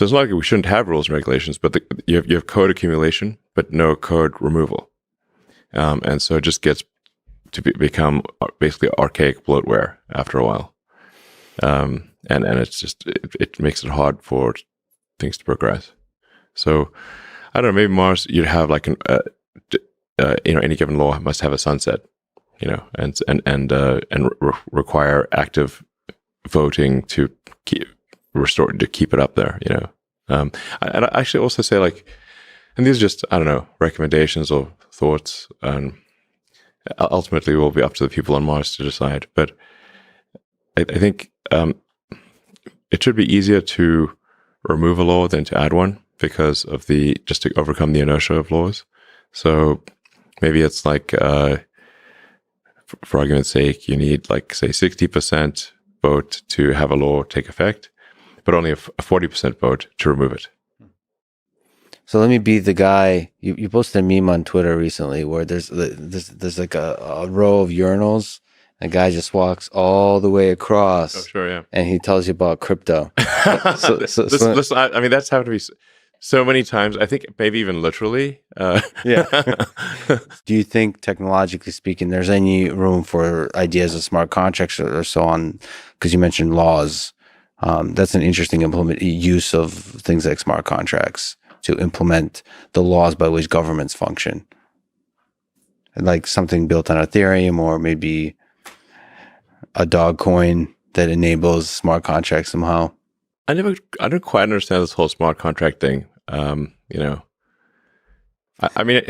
it's not like we shouldn't have rules and regulations, but you have code accumulation, but no code removal. And so it just gets to become basically archaic bloatware after a while. And it's just, it makes it hard for things to progress. So I don't know, maybe Mars, you'd have like any given law must have a sunset, and require active voting to keep it up there, And I actually also say, like, and these are just, I don't know, recommendations or thoughts, and ultimately it will be up to the people on Mars to decide. But I think it should be easier to remove a law than to add one because of just to overcome the inertia of laws. So maybe it's like, for argument's sake, you need, like, say 60% vote to have a law take effect, but only a 40% vote to remove it.
So let me be the guy. You posted a meme on Twitter recently where there's like a row of urinals. A guy just walks all the way across.
Oh, sure, yeah.
And he tells you about crypto.
I mean, that's happened to me so many times. I think maybe even literally.
Yeah. Do you think, technologically speaking, there's any room for ideas of smart contracts or so on? Because you mentioned laws. That's an interesting use of things like smart contracts to implement the laws by which governments function. Like something built on Ethereum, or maybe a dog coin that enables smart contracts somehow.
I don't quite understand this whole smart contract thing. I mean,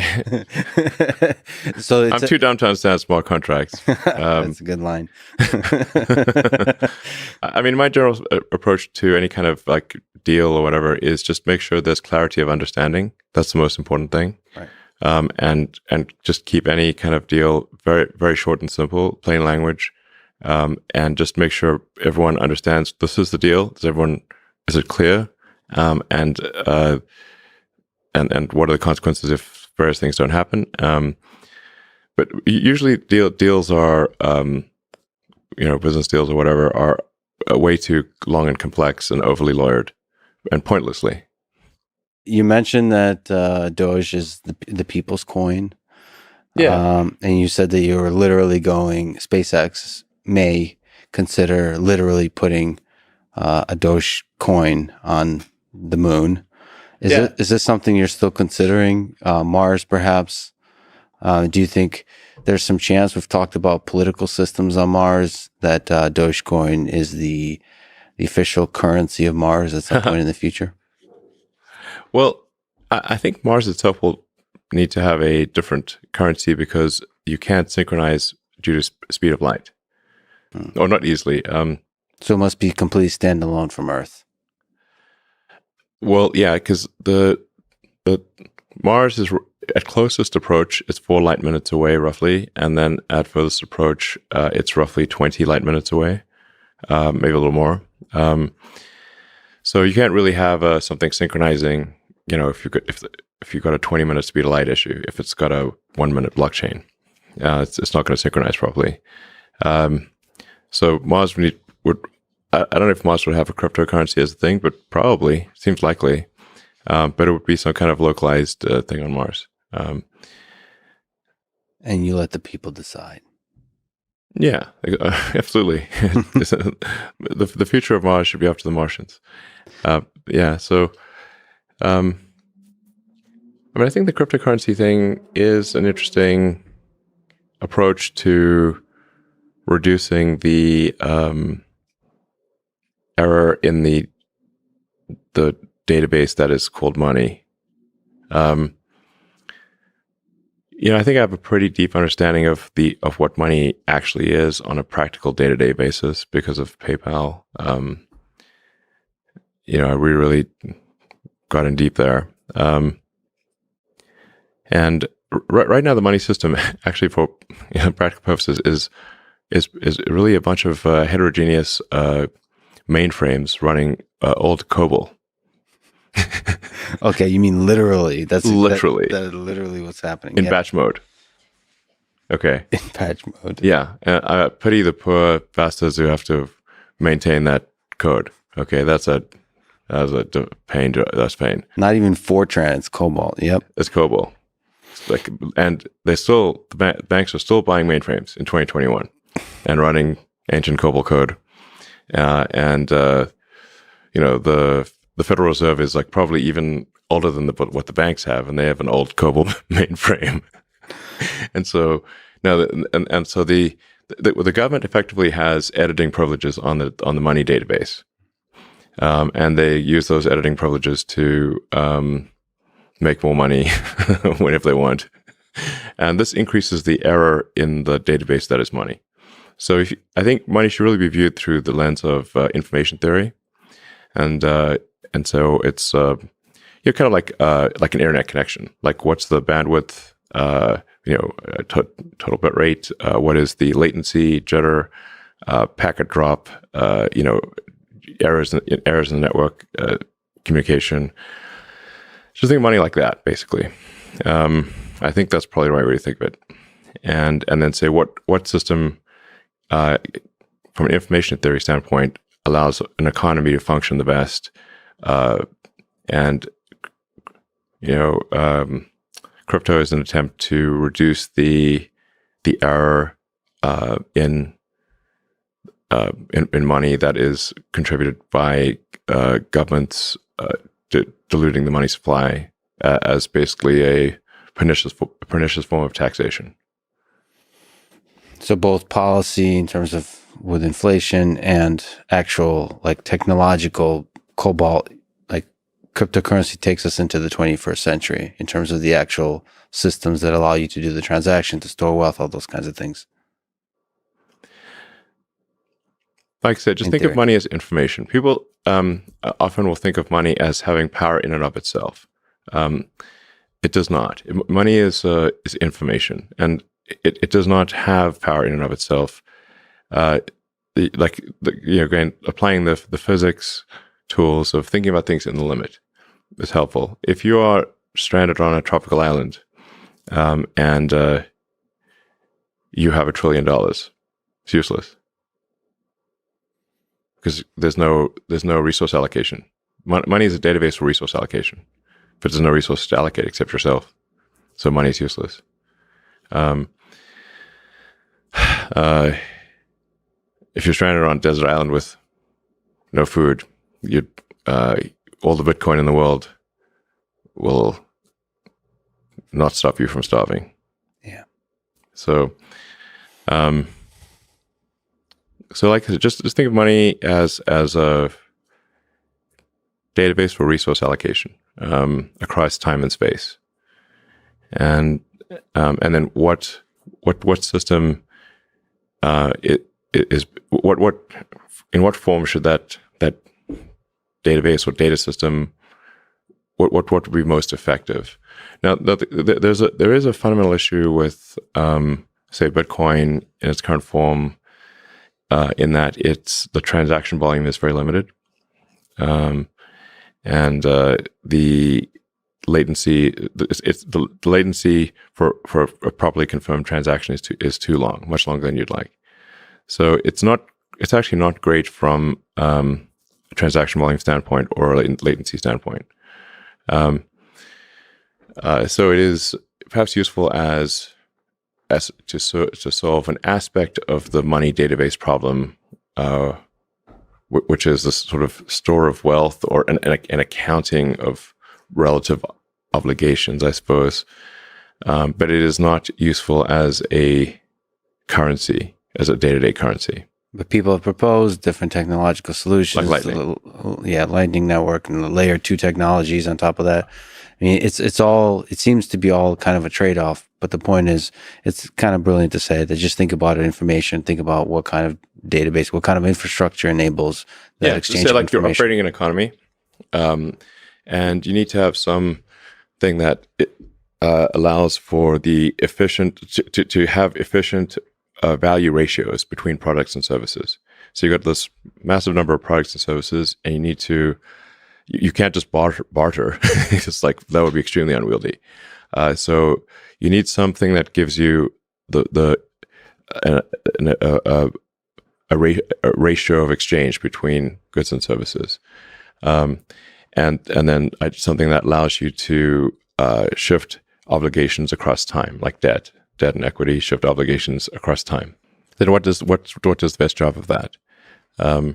so
I'm too dumb to understand smart contracts.
That's a good line.
I mean, my general approach to any kind of like deal or whatever is just make sure there's clarity of understanding. That's the most important thing.
Right.
And just keep any kind of deal very, very short and simple, plain language. And just make sure everyone understands this is the deal. Is it clear? And what are the consequences if various things don't happen? But usually deals are, business deals or whatever are way too long and complex and overly lawyered and pointlessly.
You mentioned that Doge is the people's coin.
Yeah.
And you said that you were literally SpaceX may consider literally putting a Doge coin on the moon. Is this something you're still considering? Mars, perhaps? Do you think there's some chance, we've talked about political systems on Mars, that Dogecoin is the official currency of Mars at some point in the future?
Well, I think Mars itself will need to have a different currency because you can't synchronize due to speed of light. Or not easily.
So it must be completely standalone from Earth.
Well, yeah, because the Mars is at closest approach, it's 4 light minutes away roughly, and then at furthest approach, it's roughly 20 light minutes away, maybe a little more. So you can't really have something synchronizing. If you've got a 20-minute speed of light issue, if it's got a 1-minute blockchain, it's not going to synchronize properly. So Mars would. I don't know if Mars would have a cryptocurrency as a thing, but probably seems likely. But it would be some kind of localized thing on Mars.
And you let the people decide.
Yeah, absolutely. The future of Mars should be up to the Martians. So, I mean, I think the cryptocurrency thing is an interesting approach to reducing the error in the database that is called money. I think I have a pretty deep understanding of what money actually is on a practical day-to-day basis because of PayPal. We really got in deep there. And right now, the money system, actually, for practical purposes, is really a bunch of heterogeneous mainframes running old COBOL.
Okay, you mean literally? That's
literally.
That is literally what's happening
in batch mode. Okay.
In batch mode.
Yeah, and I pity the poor bastards who have to maintain that code. Okay, that's a pain. That's pain.
Not even Fortran. It's COBOL. Yep,
it's COBOL. And the banks are still buying mainframes in 2021 and running ancient COBOL code. The Federal Reserve is like probably even older than what the banks have, and they have an old COBOL mainframe. And so now, so the government effectively has editing privileges on the money database, and they use those editing privileges to make more money whenever they want, and this increases the error in the database that is money. So I think money should really be viewed through the lens of information theory, and so it's kind of like an internet connection. Like, what's the bandwidth? Total bit rate. What is the latency, jitter? packet drop, errors in the network communication. Just think of money like that, basically. I think that's probably the right way to think of it. And then say what system, from an information theory standpoint, allows an economy to function the best, and crypto is an attempt to reduce the error in money that is contributed by governments diluting the money supply as basically a pernicious form of taxation.
So both policy in terms of with inflation and actual like technological cobalt, like cryptocurrency takes us into the 21st century in terms of the actual systems that allow you to do the transaction, to store wealth, all those kinds of things.
Like I said, just think of money as information. People often will think of money as having power in and of itself. It does not. Money is information, and it does not have power in and of itself. Again, applying the physics tools of thinking about things in the limit is helpful. If you are stranded on a tropical island, and you have $1 trillion, it's useless because there's no resource allocation. Money is a database for resource allocation, but there's no resources to allocate except yourself. So money is useless. If you're stranded on a desert island with no food, all the Bitcoin in the world will not stop you from starving.
Yeah.
So, like just think of money as a database for resource allocation across time and space, and then what system it is, in what form should that database or data system, what would be most effective? Now, there is a fundamental issue with say Bitcoin in its current form, in that the transaction volume is very limited, and the latency the latency for a properly confirmed transaction is too long, much longer than you'd like. So it's actually not great from a transaction volume standpoint or a latency standpoint. So it is perhaps useful as to solve an aspect of the money database problem, which is this sort of store of wealth or an accounting of relative obligations, I suppose. But it is not useful as a currency, as a day-to-day currency.
But people have proposed different technological solutions,
like Lightning.
Lightning Network and the layer 2 technologies on top of that. I mean, it seems to be all kind of a trade-off, but the point is, it's kind of brilliant to say that just think about information, think about what kind of database, what kind of infrastructure enables that exchange of information.
You're operating an economy, and you need to have something that allows for the to have efficient value ratios between products and services. So you've got this massive number of products and services, and you can't just barter. It's like that would be extremely unwieldy. So you need something that gives you a ratio of exchange between goods and services, and then something that allows you to shift obligations across time, like debt and equity, shift obligations across time. Then what does the best job of that? Part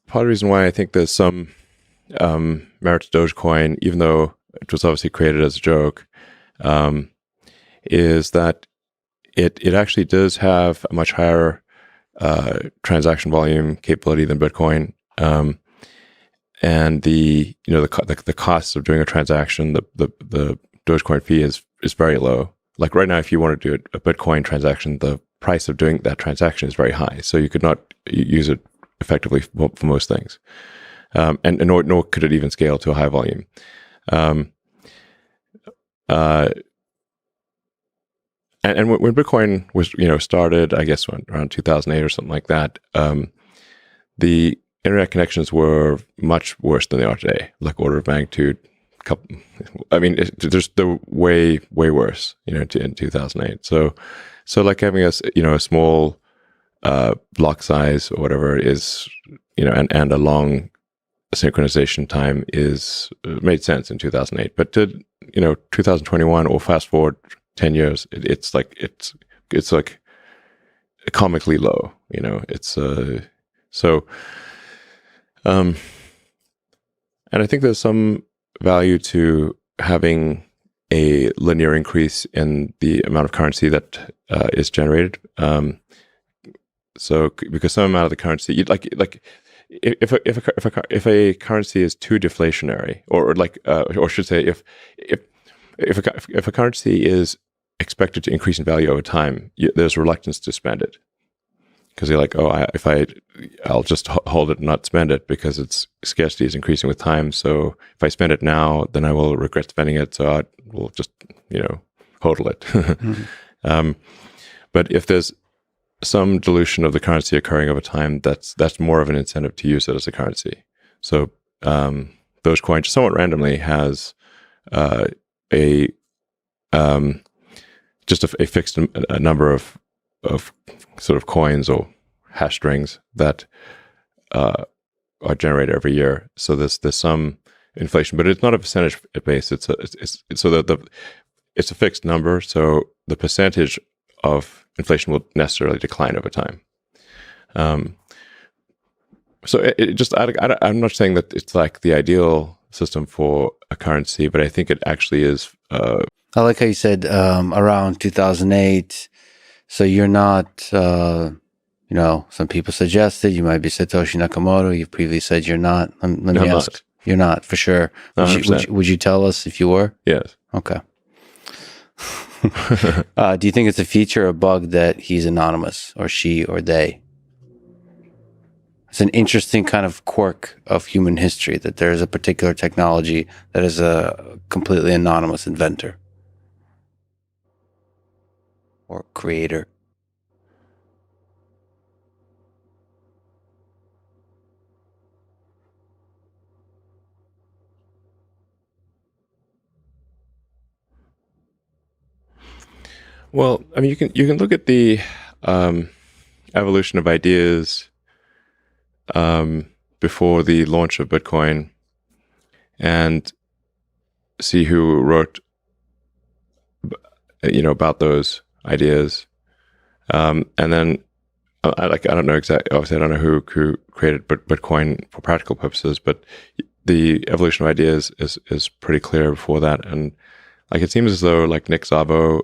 of the reason why I think there's some merit to Dogecoin, even though it was obviously created as a joke, is that it actually does have a much higher transaction volume capability than Bitcoin, and the costs of doing a transaction, the Dogecoin fee is very low. Like right now, if you want to do a Bitcoin transaction, the price of doing that transaction is very high, so you could not use it effectively for most things. And nor could it even scale to a high volume. and when Bitcoin was, started, I guess around 2008 or something like that, the internet connections were much worse than they are today, like order of magnitude. I mean, they're way worse, in 2008. So like having a small block size or whatever is, and a long synchronization time is made sense in 2008. But to 2021 or fast forward 10 years, it's like comically low. It's so. And I think there's some value to having a linear increase in the amount of currency that is generated. So because some amount of the currency, if a currency is too deflationary, or should say, if a currency is expected to increase in value over time, there's reluctance to spend it. Because you're like, I'll just hold it and not spend it because its scarcity is increasing with time. So if I spend it now, then I will regret spending it. So I will just, hodl it. Mm-hmm. But if there's some dilution of the currency occurring over time, that's more of an incentive to use it as a currency. So Dogecoin, somewhat randomly, has just a fixed number of sort of coins or hash strings that are generated every year. So there's some inflation, but it's not a percentage base. It's a fixed number. So the percentage of inflation will necessarily decline over time. So I'm not saying that it's like the ideal system for a currency, but I think it actually is.
I like how you said around 2008. So you're not, some people suggested you might be Satoshi Nakamoto. You've previously said you're not. Let me ask.
Not.
You're not, for sure. Would you tell us if you were?
Yes.
Okay. Do you think it's a feature or a bug that he's anonymous, or she, or they? It's an interesting kind of quirk of human history that there is a particular technology that is a completely anonymous inventor or creator.
Well, I mean, you can look at the evolution of ideas before the launch of Bitcoin and see who wrote, about those ideas, and then I don't know exactly. Obviously, I don't know who created Bitcoin for practical purposes, but the evolution of ideas is pretty clear before that, and it seems as though Nick Szabo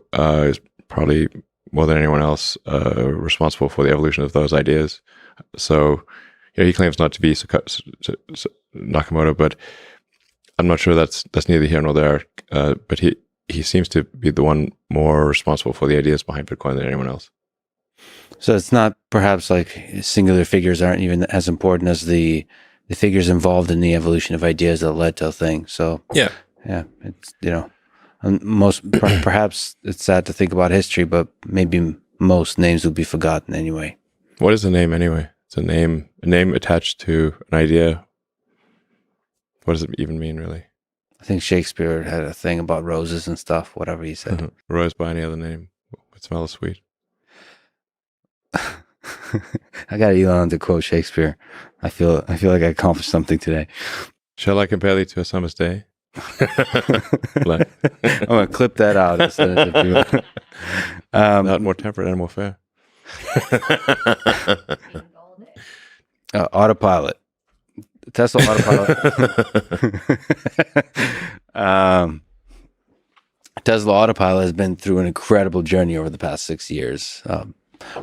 is probably more than anyone else responsible for the evolution of those ideas. So, he claims not to be Nakamoto, but I'm not sure that's neither here nor there. But he seems to be the one more responsible for the ideas behind Bitcoin than anyone else.
So it's not perhaps singular figures aren't even as important as the figures involved in the evolution of ideas that led to a thing. So
yeah,
it's perhaps it's sad to think about history, but maybe most names will be forgotten anyway.
What is a name anyway? It's a name attached to an idea. What does it even mean, really?
I think Shakespeare had a thing about roses and stuff, whatever he said.
Rose by any other name would smell sweet.
I got Elon to quote Shakespeare. I feel like I accomplished something today.
Shall I compare thee to a summer's day?
I'm gonna clip that out.
Not more temperate and more fair.
Autopilot. Tesla Autopilot. Tesla Autopilot has been through an incredible journey over the past 6 years,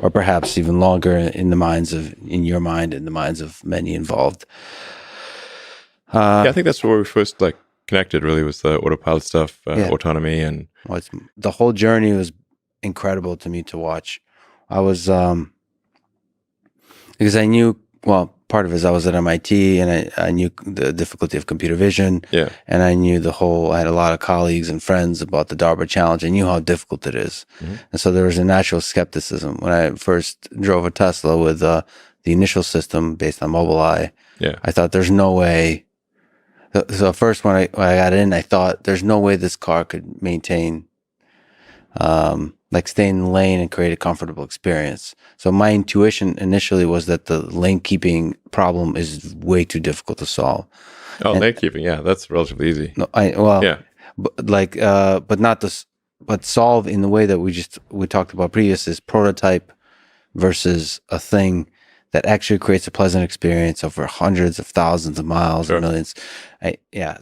or perhaps even longer in your mind, in the minds of many involved.
I think that's where we first connected. Really, was the autopilot stuff, autonomy, and
the whole journey was incredible to me to watch. I was because I knew. Well, part of it is I was at MIT, and I knew the difficulty of computer vision.
Yeah.
And I knew I had a lot of colleagues and friends about the DARPA challenge. I knew how difficult it is.
Mm-hmm.
And so there was a natural skepticism. When I first drove a Tesla with the initial system based on Mobileye,
Yeah.
I thought there's no way. So first, when I got in, I thought there's no way this car could maintain, like stay in the lane and create a comfortable experience. So my intuition initially was that the lane keeping problem is way too difficult to solve.
Oh, lane keeping, yeah, that's relatively easy.
No,
Yeah.
but not this, but solve in the way that we talked about previous is prototype versus a thing that actually creates a pleasant experience over hundreds of thousands of miles
Sure.
or millions.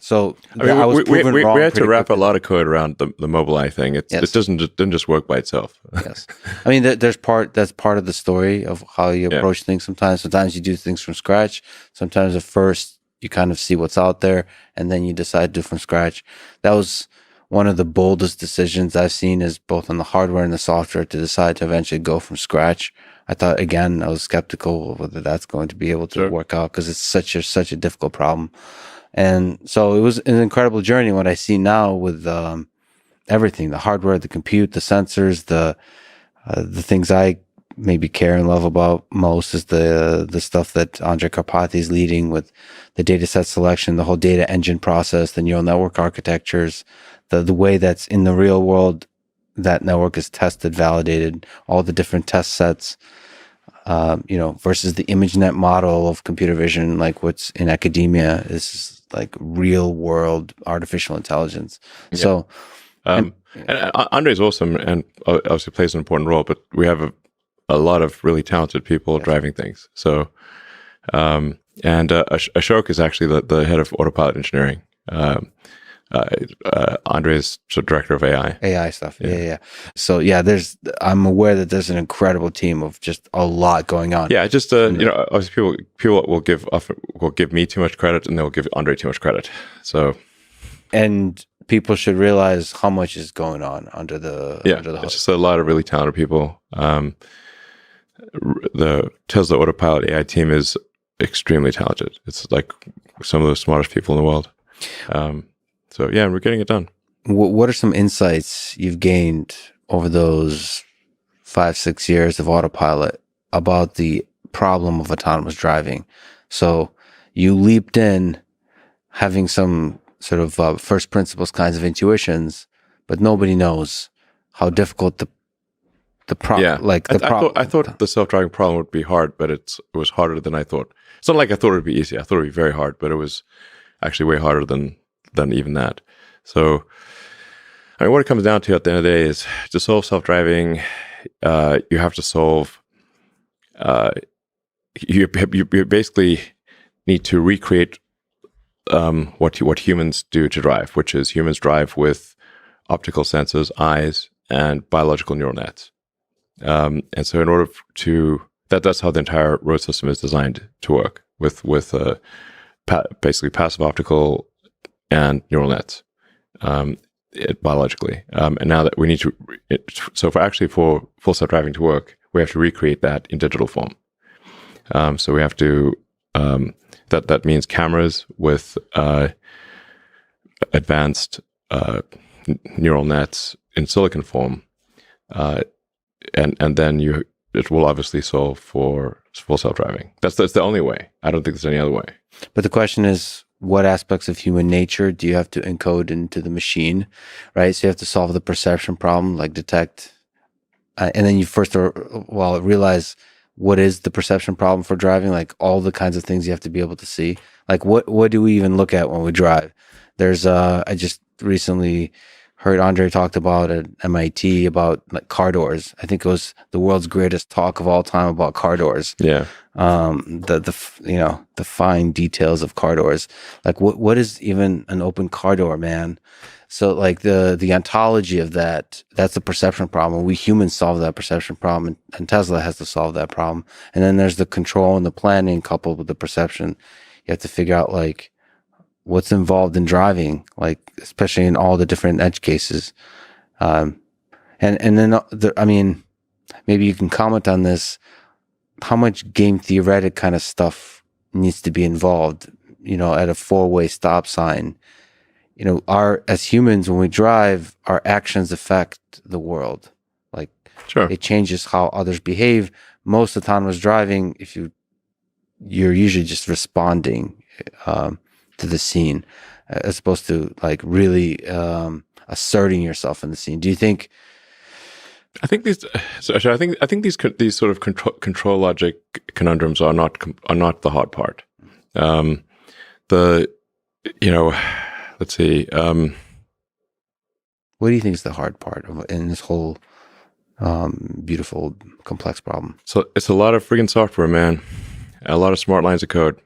So
I mean,
I was proven wrong.
we had to
pretty
wrap
quickly.
a lot of code around the Mobileye thing. It
Yes.
didn't just work by itself.
Yes, I mean that's part of the story of how you approach things. Sometimes you do things from scratch. Sometimes at first you kind of see what's out there, and then you decide to do from scratch. That was one of the boldest decisions I've seen, is both on the hardware and the software, to decide to eventually go from scratch. I thought, again, I was skeptical of whether that's going to be able to
Sure.
work out, because it's such a difficult problem. And so it was an incredible journey. What I see now with everything, the hardware, the compute, the sensors, the things I maybe care and love about most is the stuff that Andre Karpathy is leading with the data set selection, the whole data engine process, the neural network architectures, the way that's in the real world that network is tested, validated, all the different test sets, versus the ImageNet model of computer vision, like what's in academia is like real world artificial intelligence.
Yeah.
So,
And Andre's awesome and obviously plays an important role, but we have a lot of really talented people driving things. So, Ashok is actually the head of autopilot engineering. Andre's sort of director of AI
stuff. Yeah. So I'm aware that there's an incredible team of just a lot going on.
Yeah, just obviously people will give me too much credit, and they'll give Andre too much credit. So, and
people should realize how much is going on under the hood.
It's just a lot of really talented people. The Tesla Autopilot AI team is extremely talented. It's like some of the smartest people in the world. So yeah, we're getting it done.
What are some insights you've gained over those 5-6 years of autopilot about the problem of autonomous driving? So you leaped in having some sort of first principles kinds of intuitions, but nobody knows how difficult the problem. Yeah,
I thought the self-driving problem would be hard, but it was harder than I thought. It's not like I thought it would be easy. I thought it would be very hard, but it was actually way harder than even that. So, I mean, what it comes down to at the end of the day is to solve self-driving, you have to solve, you basically need to recreate what humans do to drive, which is humans drive with optical sensors, eyes, and biological neural nets. And so in order to, that's how the entire road system is designed to work, with basically passive optical and neural nets, biologically. And now that we need to, so for full self-driving to work, we have to recreate that in digital form. So we have to, that means cameras with advanced neural nets in silicon form, and then it will obviously solve for full self-driving. That's the only way. I don't think there's any other way.
But the question is, what aspects of human nature do you have to encode into the machine, right? So you have to solve the perception problem, like detect, and then you first realize what is the perception problem for driving, like all the kinds of things you have to be able to see. Like what do we even look at when we drive? There's I just recently heard Andre talked about at MIT about like car doors. I think it was the world's greatest talk of all time about car doors.
Yeah.
The fine details of car doors. Like what is even an open car door, man? So like the ontology of that's the perception problem. We humans solve that perception problem, and Tesla has to solve that problem. And then there's the control and the planning coupled with the perception. You have to figure out like what's involved in driving, like especially in all the different edge cases. And then I mean, maybe you can comment on this. How much game theoretic kind of stuff needs to be involved. At a four-way stop sign, as humans, when we drive, our actions affect the world. Like,
Sure.
it changes how others behave. Most autonomous driving, you're usually just responding to the scene, as opposed to like really asserting yourself in the scene. Do you think?
I think these. So I think these sort of control logic conundrums are not the hard part. Let's see.
What do you think is the hard part in this whole beautiful, complex problem?
So it's a lot of freaking software, man. A lot of smart lines of code.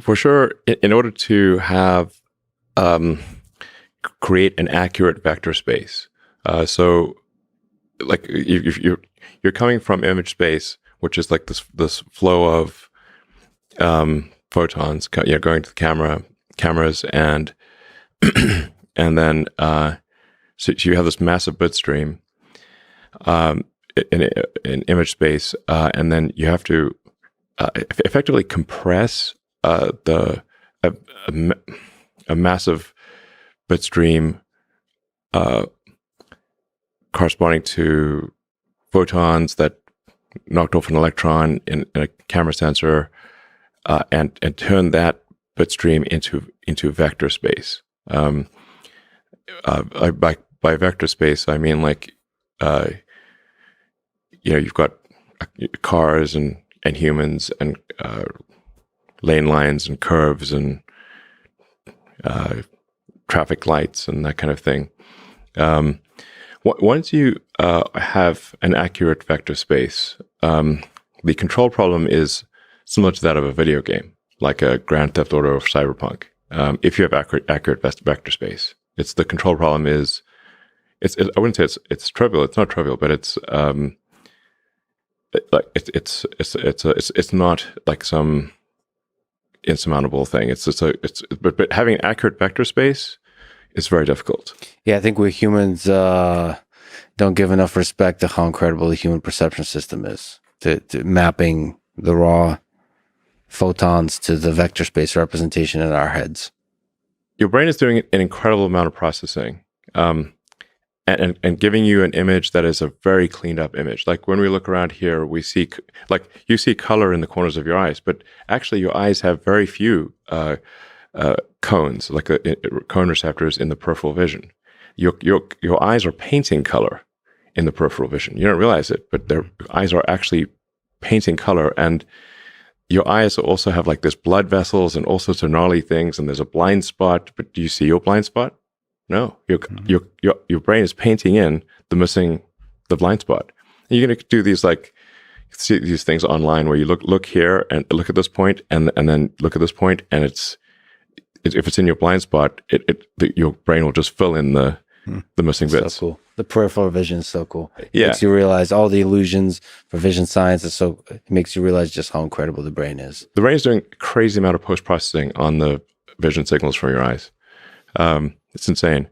For sure, in order to have create an accurate vector space. So, like if you're coming from image space, which is like this flow of photons, going to the cameras, and and then so you have this massive bit stream in image space, and then you have to effectively compress a massive bit stream corresponding to photons that knocked off an electron in a camera sensor, and turn that bit stream into vector space. By vector space, I mean like you've got cars and humans and lane lines and curves and traffic lights and that kind of thing. Once you have an accurate vector space, the control problem is similar to that of a video game, like a Grand Theft Auto or Cyberpunk. If you have accurate vector space, the control problem is I wouldn't say it's trivial. It's not trivial, but it's not like some insurmountable thing. But having an accurate vector space is very difficult.
Yeah, I think we humans don't give enough respect to how incredible the human perception system is, to mapping the raw photons to the vector space representation in our heads.
Your brain is doing an incredible amount of processing, and giving you an image that is a very cleaned up image. Like when we look around here, we see, like you see color in the corners of your eyes, but actually your eyes have very few cones, like cone receptors in the peripheral vision. Your eyes are painting color in the peripheral vision. You don't realize it, but their eyes are actually painting color, and your eyes also have like this blood vessels and all sorts of gnarly things, and there's a blind spot. But do you see your blind spot? No, your brain is painting in the blind spot. And you're going to do see these things online where you look here and look at this point, and then look at this point, and if it's in your blind spot, your brain will just fill in the missing bits.
So cool. The peripheral vision is so cool. It
Yeah.
makes you realize all the illusions for vision science. It makes you realize just how incredible the brain is.
The brain is doing a crazy amount of post-processing on the vision signals from your eyes. It's insane.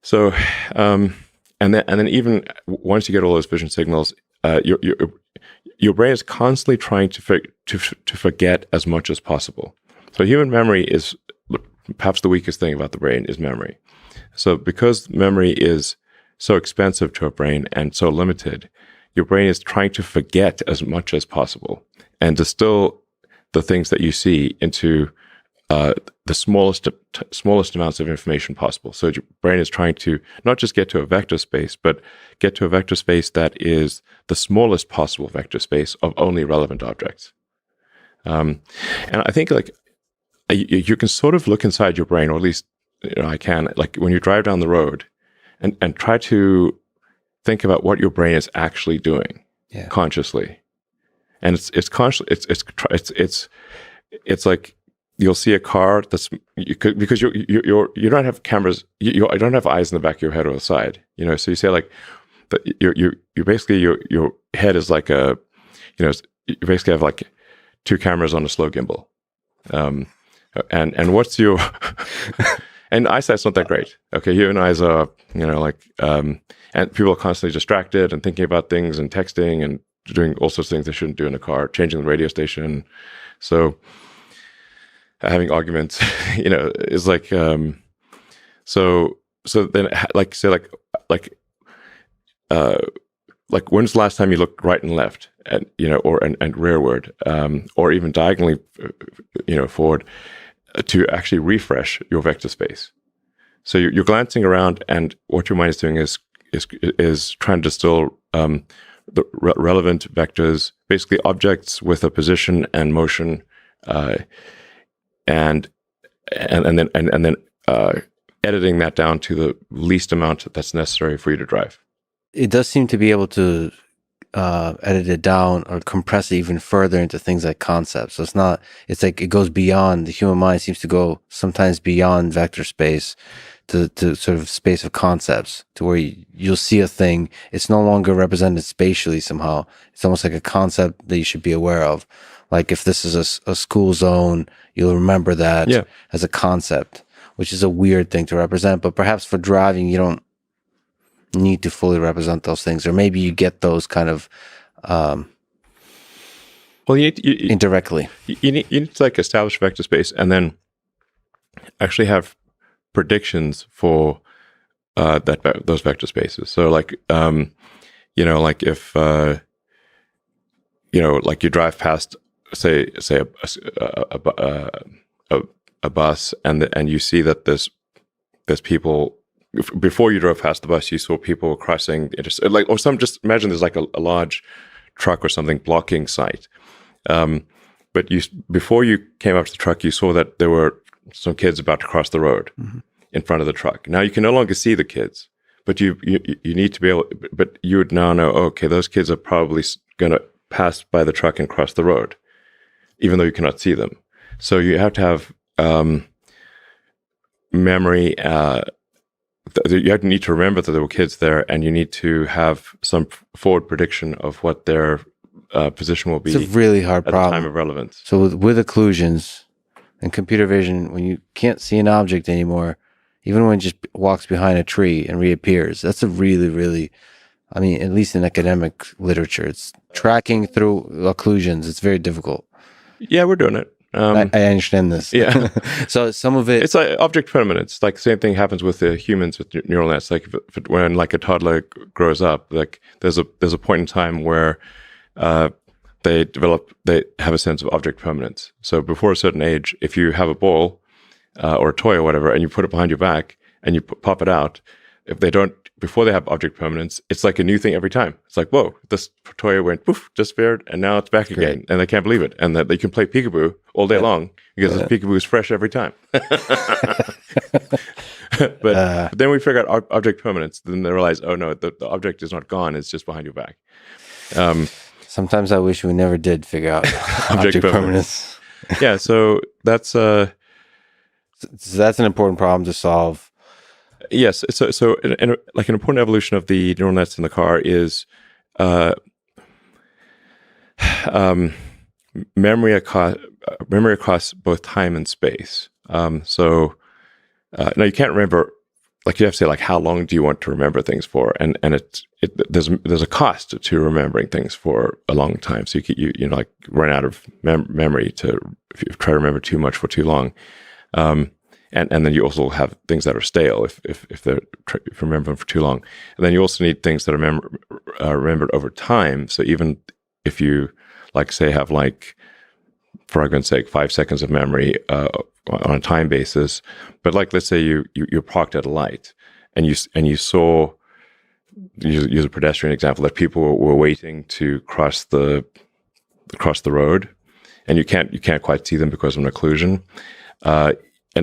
So, and then even once you get all those vision signals, your brain is constantly trying to forget as much as possible. So human memory is perhaps the weakest thing about the brain is memory. So because memory is so expensive to a brain and so limited, your brain is trying to forget as much as possible and distill the things that you see into the smallest amounts of information possible. So your brain is trying to not just get to a vector space, but get to a vector space that is the smallest possible vector space of only relevant objects. And I think like you can sort of look inside your brain, or at least I can, like when you drive down the road and try to think about what your brain is actually doing consciously. And it's like you'll see a car because you don't have cameras, you don't have eyes in the back of your head or the side, so you say like you basically your head is like you basically have like two cameras on a slow gimbal. And what's your and eyesight's not that great. Okay, human eyes are, and people are constantly distracted and thinking about things and texting and doing all sorts of things they shouldn't do in a car, changing the radio station. So having arguments, is like, so then like say like when's the last time you looked right and left and and rearward, or even diagonally, forward, to actually refresh your vector space. So you're glancing around, and what your mind is doing is trying to distill the relevant vectors, basically objects with a position and motion, and then editing that down to the least amount that's necessary for you to drive.
It does seem to be able to edit it down or compress it even further into things like concepts. So it's like it goes beyond, the human mind seems to go sometimes beyond vector space to sort of space of concepts, to where you'll see a thing, it's no longer represented spatially somehow. It's almost like a concept that you should be aware of. Like if this is a school zone, you'll remember that as a concept, which is a weird thing to represent. But perhaps for driving, you don't need to fully represent those things, or maybe you get those kind of indirectly.
You need to like establish vector space, and then actually have predictions for those vector spaces. So like like if like you drive past say a bus, and you see that there's people. Before you drove past the bus, you saw people crossing, just imagine there's like a large truck or something blocking sight. But before you came up to the truck, you saw that there were some kids about to cross the road in front of the truck. Now you can no longer see the kids, but you need to be able. But you would now know, okay, those kids are probably going to pass by the truck and cross the road, even though you cannot see them. So you have to have memory. You need to remember that there were kids there, and you need to have some forward prediction of what their position will be.
It's a really hard
at
problem.
The time of relevance.
So with occlusions and computer vision, when you can't see an object anymore, even when it just walks behind a tree and reappears, that's a really, really, I mean, at least in academic literature, it's tracking through occlusions. It's very difficult.
Yeah, we're doing it.
I understand this.
Yeah.
So some of
it's like object permanence. Like the same thing happens with the humans with neural nets. Like when like a toddler grows up, like there's a point in time where they have a sense of object permanence. So before a certain age, if you have a ball or a toy or whatever, and you put it behind your back and you pop it out, if they don't, before they have object permanence, it's like a new thing every time. It's like, whoa, this toy went poof, disappeared, and now it's back again, and they can't believe it. And that they can play peekaboo all day long because the peekaboo is fresh every time. But then we figure out object permanence. Then they realize, oh no, the object is not gone; it's just behind your back.
Sometimes I wish we never did figure out object permanence.
Yeah, so that's
an important problem to solve.
Yes. So like an important evolution of the neural nets in the car is memory across both time and space. Now you can't remember, like you have to say, like, how long do you want to remember things for? And there's a cost to remembering things for a long time. So you like run out of memory if you try to remember too much for too long. And then you also have things that are stale if you remember them for too long. And then you also need things that are remembered over time. So even if you, like, say, have, like, for argument's sake, 5 seconds of memory on a time basis, but, like, let's say you're parked at a light and you saw, use a pedestrian example, that people were waiting to cross the road, and you can't quite see them because of an occlusion.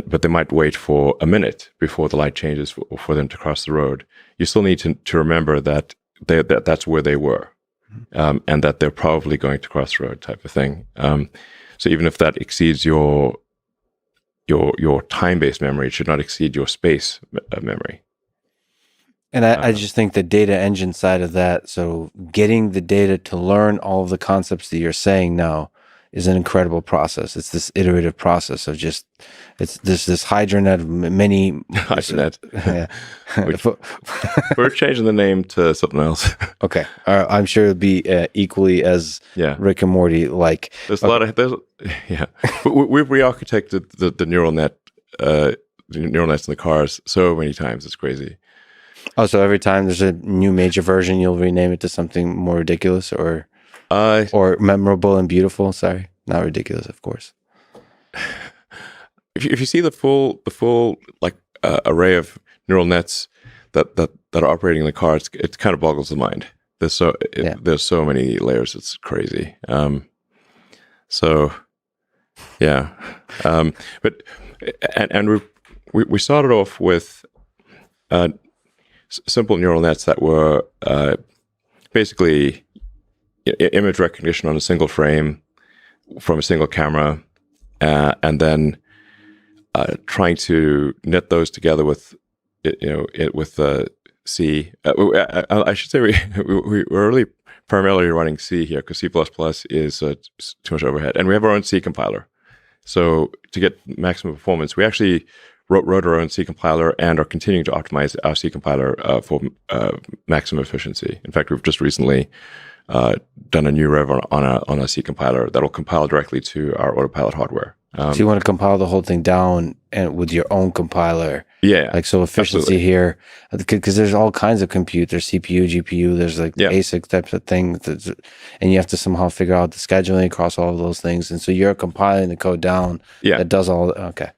But they might wait for a minute before the light changes for them to cross the road. You still need to remember that that's where they were, and that they're probably going to cross the road, type of thing. So even if that exceeds your time-based memory, it should not exceed your space memory.
And I just think the data engine side of that, so getting the data to learn all of the concepts that you're saying now, is an incredible process. It's this iterative process of just, it's this hydronet of many.
Hydronet.
Yeah.
We're changing the name to something else.
Okay. I'm sure it'll be equally as Rick and Morty like.
There's a lot of, yeah. We've re-architected the neural net, the neural nets in the cars so many times. It's crazy.
Oh, so every time there's a new major version, you'll rename it to something more ridiculous or memorable and beautiful. Sorry, not ridiculous, of course.
If you see the full like array of neural nets that are operating in the car, it kind of boggles the mind. There's so many layers. It's crazy. So yeah, but we started off with simple neural nets that were basically image recognition on a single frame from a single camera, and then trying to knit those together with C. I should say we're really primarily running C here because C++ is too much overhead, and we have our own C compiler. So to get maximum performance, we actually wrote our own C compiler and are continuing to optimize our C compiler for maximum efficiency. In fact, we've just recently done a new rev on a C compiler that'll compile directly to our autopilot hardware.
So you want to compile the whole thing down and with your own compiler.
Yeah.
Like, so efficiency absolutely. Here, because there's all kinds of compute. There's CPU, GPU, there's like ASIC types of things. And you have to somehow figure out the scheduling across all of those things. And so you're compiling the code down that does all, okay.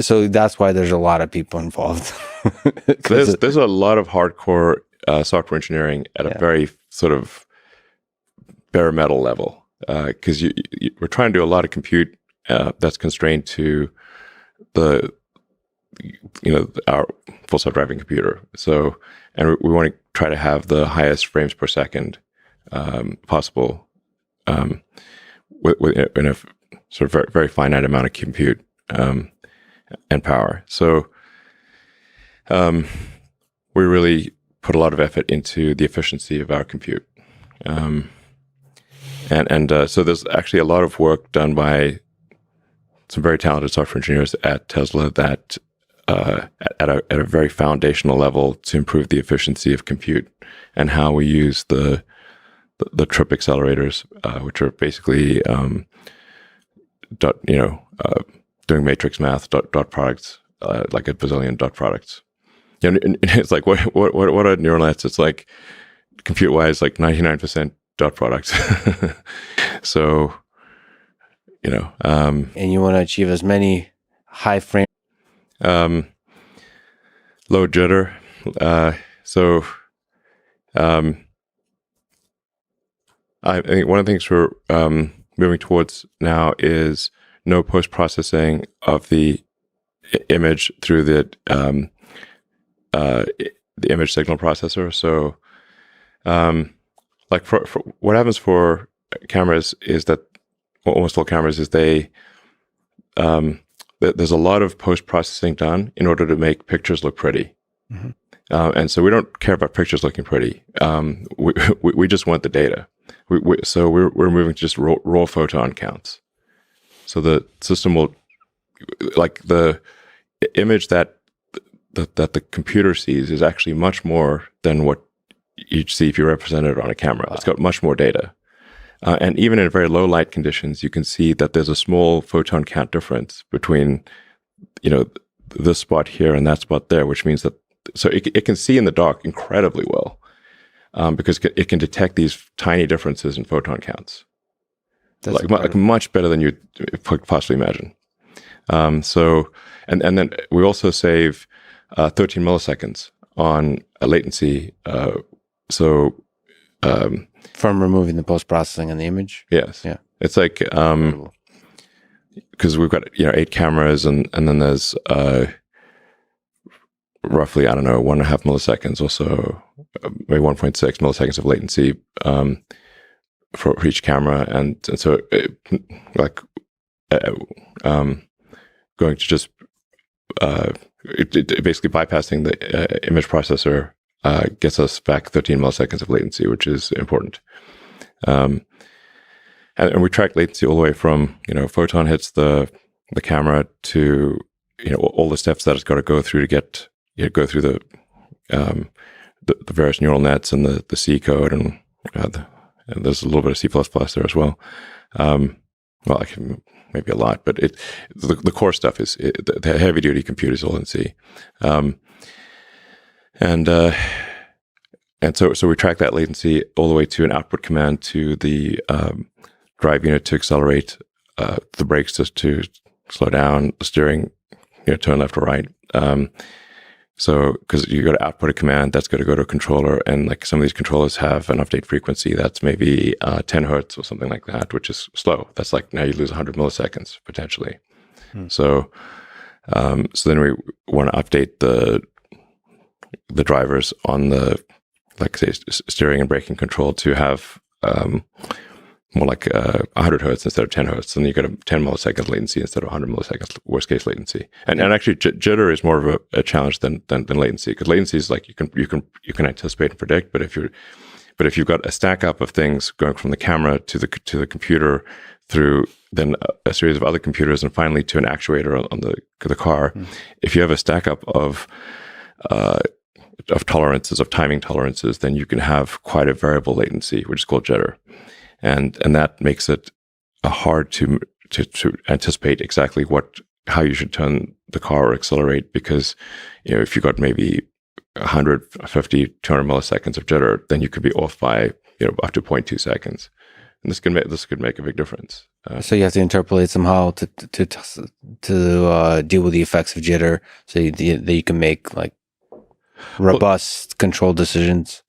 So that's why there's a lot of people involved.
There's a lot of hardcore software engineering at a very sort of bare metal level. Because we're trying to do a lot of compute that's constrained to our full self-driving computer. So, and we want to try to have the highest frames per second possible in a sort of very, very finite amount of compute and power. So, we really put a lot of effort into the efficiency of our compute. So there's actually a lot of work done by some very talented software engineers at Tesla that at a very foundational level to improve the efficiency of compute and how we use the trip accelerators, which are basically doing matrix math, dot products, like a bazillion dot products. And it's like what are neural nets? It's like compute wise, like 99% dot products. So, and
you want to achieve as many high frame,
low jitter. I think one of the things we're moving towards now is no post-processing of the image through the image signal processor. So, like for what happens for cameras is that almost all cameras is there's a lot of post-processing done in order to make pictures look pretty. Mm-hmm. And so we don't care about pictures looking pretty. We just want the data. So we're moving to just raw photon counts. So the system will, like the image that the computer sees is actually much more than what you'd see if you represented it on a camera. Wow. It's got much more data. And even in very low light conditions, you can see that there's a small photon count difference between, this spot here and that spot there, which means that, so it can see in the dark incredibly well, because it can detect these tiny differences in photon counts. That's like much better than you'd possibly imagine. So, and then we also save 13 milliseconds on a latency.
From removing the post-processing in the image?
Yes. Yeah. It's like, because we've got, 8 cameras and then there's roughly, 1.5 milliseconds or so, maybe 1.6 milliseconds of latency for each camera. And so going to just basically bypassing the image processor gets us back 13 milliseconds of latency, which is important. and we track latency all the way from, photon hits the camera to, all the steps that it's got to go through to get, go through the various neural nets and the C code, and there's a little bit of C++ there as well. Well, maybe a lot, but the core stuff is the heavy duty compute is all in C, and so we track that latency all the way to an output command to the drive unit to accelerate, the brakes to slow down, the steering, turn left or right. So, because you got to output a command that's going to go to a controller, and like some of these controllers have an update frequency that's maybe 10 hertz or something like that, which is slow. That's like now you lose 100 milliseconds potentially. So, so then we want to update the drivers on the, like say, steering and braking control to have more like 100 hertz instead of 10 hertz, and you get a 10 millisecond latency instead of 100 milliseconds worst case latency. And actually, jitter is more of a challenge than latency, because latency is like you can anticipate and predict, but if you've got a stack up of things going from the camera to the computer through then a series of other computers and finally to an actuator on the car, if you have a stack up of tolerances, of timing tolerances, then you can have quite a variable latency, which is called jitter. And that makes it hard to anticipate exactly how you should turn the car or accelerate, because if you got maybe 150, 200 milliseconds of jitter, then you could be off by up to 0.2 seconds, and this could make a big difference.
So you have to interpolate somehow to deal with the effects of jitter, so that you can make like robust control decisions.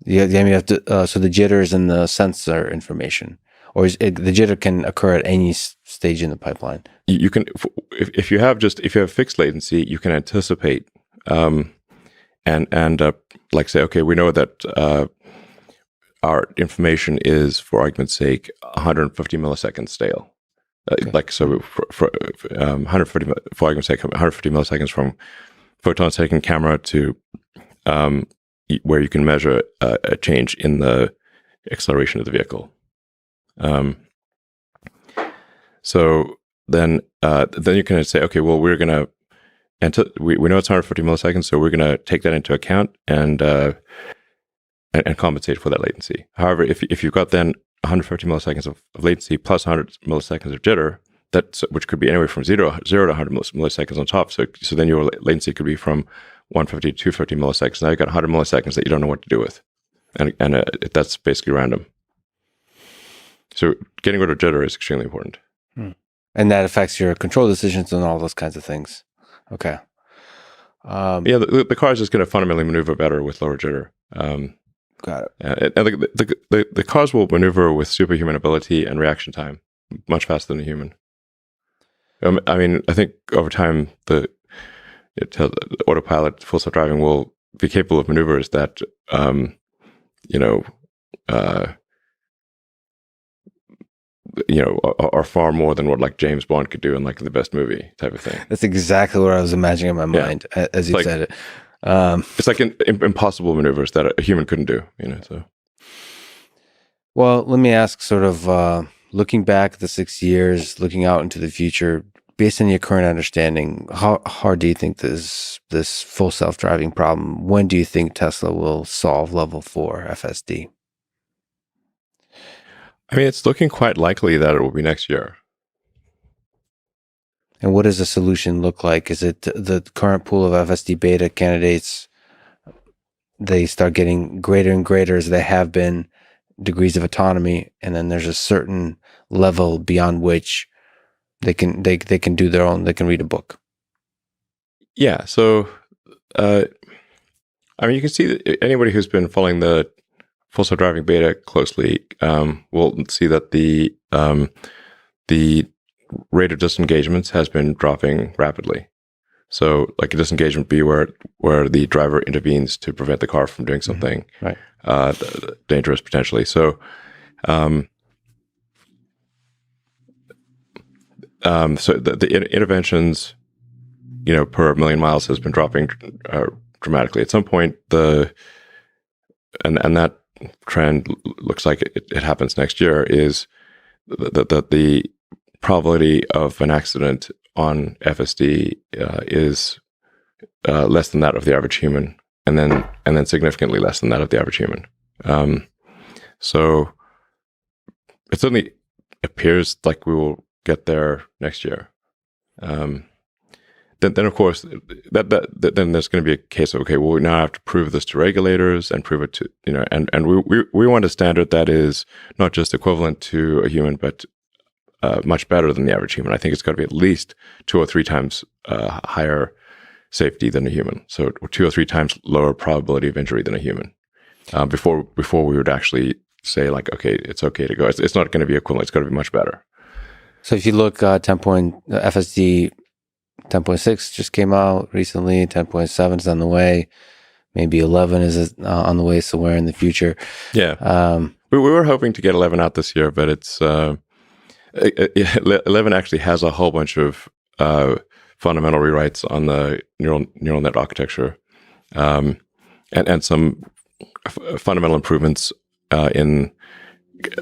You have to, so the jitter is in the sensor information, or the jitter can occur at any stage in the pipeline.
You can, if you have fixed latency, you can anticipate, and like say, okay, we know that our information is, for argument's sake, 150 milliseconds stale. Okay. Like so, for 150, for argument's sake, 150 milliseconds from photon taking camera to where you can measure a change in the acceleration of the vehicle. So then you can say, okay, well, we're going to, we know it's 150 milliseconds, so we're going to take that into account and compensate for that latency. However, if you've got then 150 milliseconds of latency plus 100 milliseconds of jitter, which could be anywhere from 0 to 100 milliseconds on top. So then your latency could be from 150 to 250 milliseconds. Now you've got 100 milliseconds that you don't know what to do with. And that's basically random. So getting rid of jitter is extremely important.
And that affects your control decisions and all those kinds of things. Okay.
Yeah, the car is just going to fundamentally maneuver better with lower jitter.
Got it.
And the cars will maneuver with superhuman ability and reaction time much faster than a human. I mean, I think over time, the autopilot, full self-driving will be capable of maneuvers that, are far more than what like James Bond could do in like the best movie type of thing.
That's exactly what I was imagining in my mind as you said it.
It's like impossible maneuvers that a human couldn't do. So.
Well, let me ask, sort of looking back at the 6 years, looking out into the future, based on your current understanding, how hard do you think this full self-driving problem? When do you think Tesla will solve level 4 FSD?
I mean, it's looking quite likely that it will be next year.
And what does the solution look like? Is it the current pool of FSD beta candidates, they start getting greater and greater as they have been degrees of autonomy, and then there's a certain level beyond which they can do their own, they can read a book?
Yeah. So, I mean, you can see that anybody who's been following the full self-driving beta closely will see that the rate of disengagements has been dropping rapidly. So, like a disengagement be where the driver intervenes to prevent the car from doing something dangerous potentially. So, so the interventions, per million miles has been dropping dramatically. At some point, and that trend looks like it happens next year is that the probability of an accident on FSD is less than that of the average human, and then significantly less than that of the average human. So it certainly appears like we will get there next year. Then of course then there's going to be a case of, okay, well, we now have to prove this to regulators and prove it to, and we want a standard that is not just equivalent to a human, but much better than the average human. I think it's got to be at least 2 or 3 times higher safety than a human. So 2 or 3 times lower probability of injury than a human. Before we would actually say, like, okay, it's okay to go. It's not going to be equivalent. It's got to be much better.
So if you look, FSD 10.6 just came out recently. 10.7 is on the way. Maybe 11 is on the way somewhere in the future.
Yeah. We were hoping to get 11 out this year, but it's 11 actually has a whole bunch of fundamental rewrites on the neural net architecture, and some fundamental improvements in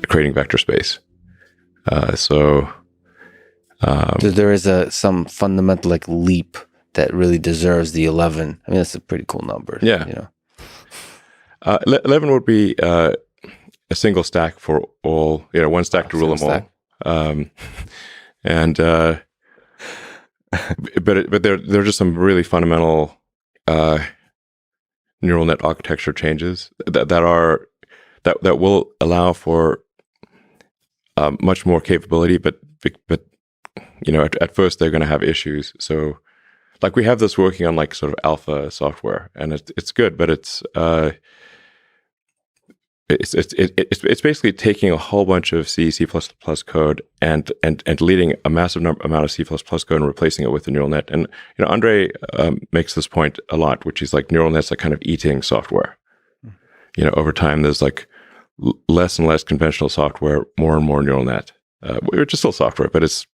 creating vector space. So
there is some fundamental leap that really deserves the 11. I mean, that's a pretty cool number.
Yeah. 11 would be a single stack for all, one stack to rule them all. But there are just some really fundamental neural net architecture changes that will allow for much more capability, but at first they're going to have issues. So, like, we have this working on sort of alpha software, and it's good, but it's basically taking a whole bunch of C code and deleting a massive amount of C code and replacing it with a neural net. And Andre makes this point a lot, which is like neural nets are kind of eating software. Over time, there's less and less conventional software, more and more neural net, which is still software, but it's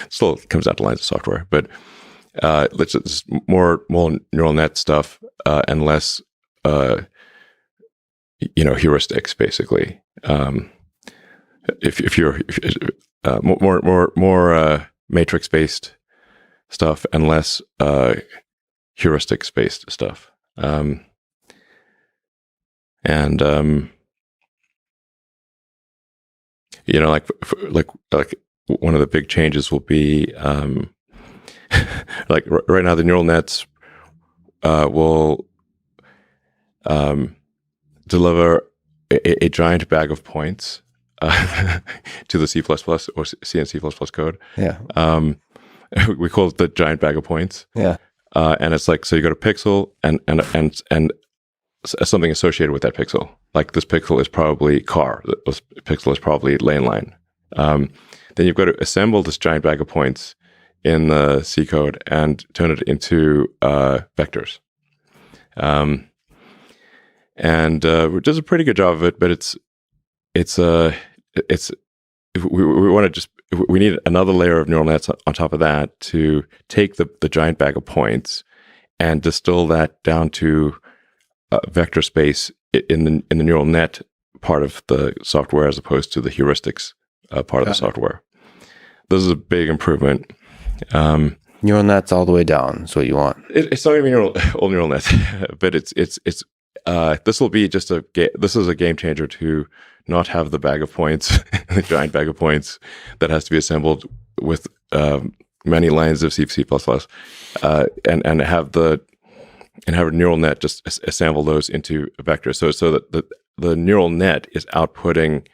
still comes out to lines of software. But let's just more neural net stuff and less heuristics, basically. If you're more matrix based stuff and less heuristics based stuff, like one of the big changes will be right now the neural nets will deliver a giant bag of points to the C++ or C and C++ code.
Yeah.
We call it the giant bag of points.
Yeah.
And it's so you got a pixel and something associated with that pixel. Like, this pixel is probably car. This pixel is probably lane line. Then you've got to assemble this giant bag of points in the C code and turn it into vectors. And it does a pretty good job of it, but we need another layer of neural nets on top of that to take the giant bag of points and distill that down to vector space in the neural net part of the software, as opposed to the heuristics part of the software. This is a big improvement.
Neural nets all the way down is what you want.
It's not even all neural nets, but it's this will be just this is a game changer to not have the bag of points, the giant bag of points that has to be assembled with many lines of C++, and have a neural net just assemble those into a vector. So that the neural net is outputting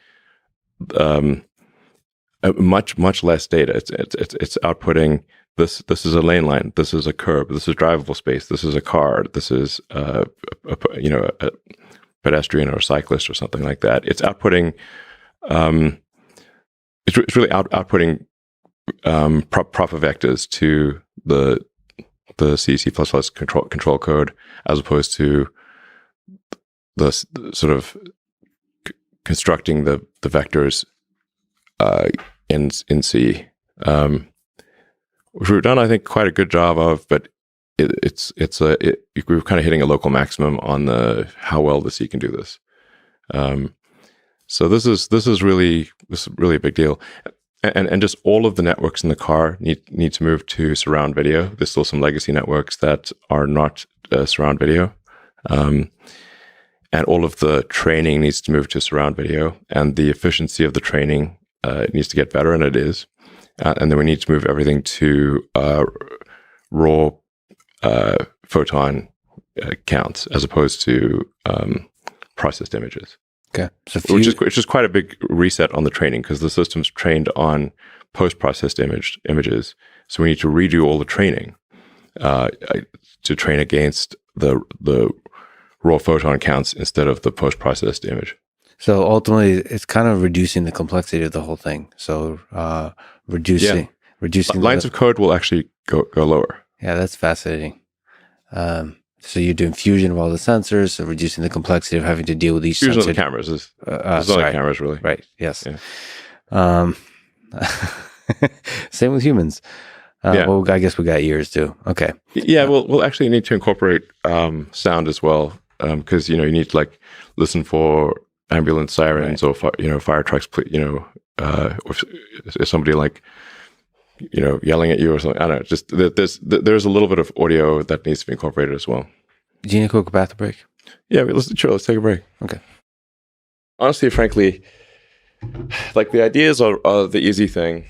much less data. It's outputting this is a lane line, this is a curb, this is drivable space, this is a car, this is a pedestrian or a cyclist or something like that. It's outputting it's really outputting proper vectors to the C control code, as opposed to the sort of constructing the vectors in C, which we've done, I think, quite a good job of. But we're kind of hitting a local maximum on how well the C can do this. So this is really a big deal, and just all of the networks in the car need to move to surround video. There's still some legacy networks that are not surround video, and all of the training needs to move to surround video, and the efficiency of the training needs to get better, and it is. And then we need to move everything to raw photon counts as opposed to processed images.
Okay, so
which is quite a big reset on the training, because the system's trained on post-processed images. So we need to redo all the training to train against the raw photon counts instead of the post-processed image.
So ultimately, it's kind of reducing the complexity of the whole thing. So reducing
lines of code will actually go lower.
Yeah, that's fascinating. So you're doing fusion of all the sensors, so reducing the complexity of having to deal with each
fusion
sensor.
Of the cameras is not cameras, really.
Right. Yes.
Yeah.
Same with humans. Well, I guess we got ears too. Okay.
Yeah. We'll actually need to incorporate sound as well, because you need to like listen for ambulance sirens, right, or fire trucks. Or if somebody like yelling at you or something. I don't know. Just there's a little bit of audio that needs to be incorporated as well.
Do you need a quick bathroom break?
Yeah, let's take a break.
Okay.
Honestly, frankly, like the ideas are the easy thing,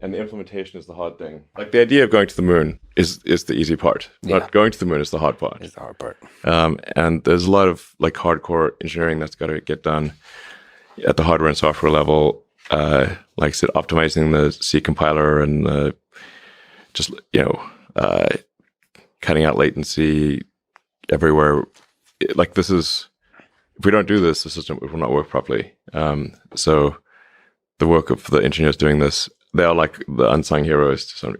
and the implementation is the hard thing. Like the idea of going to the moon is the easy part.
Yeah.
But going to the moon is the hard part.
It's the hard part.
And there's a lot of like hardcore engineering that's got to get done at the hardware and software level. Like I said, optimizing the C compiler and just cutting out latency everywhere. Like this is, if we don't do this, the system will not work properly. So the work of the engineers doing this, they are like the unsung heroes to some,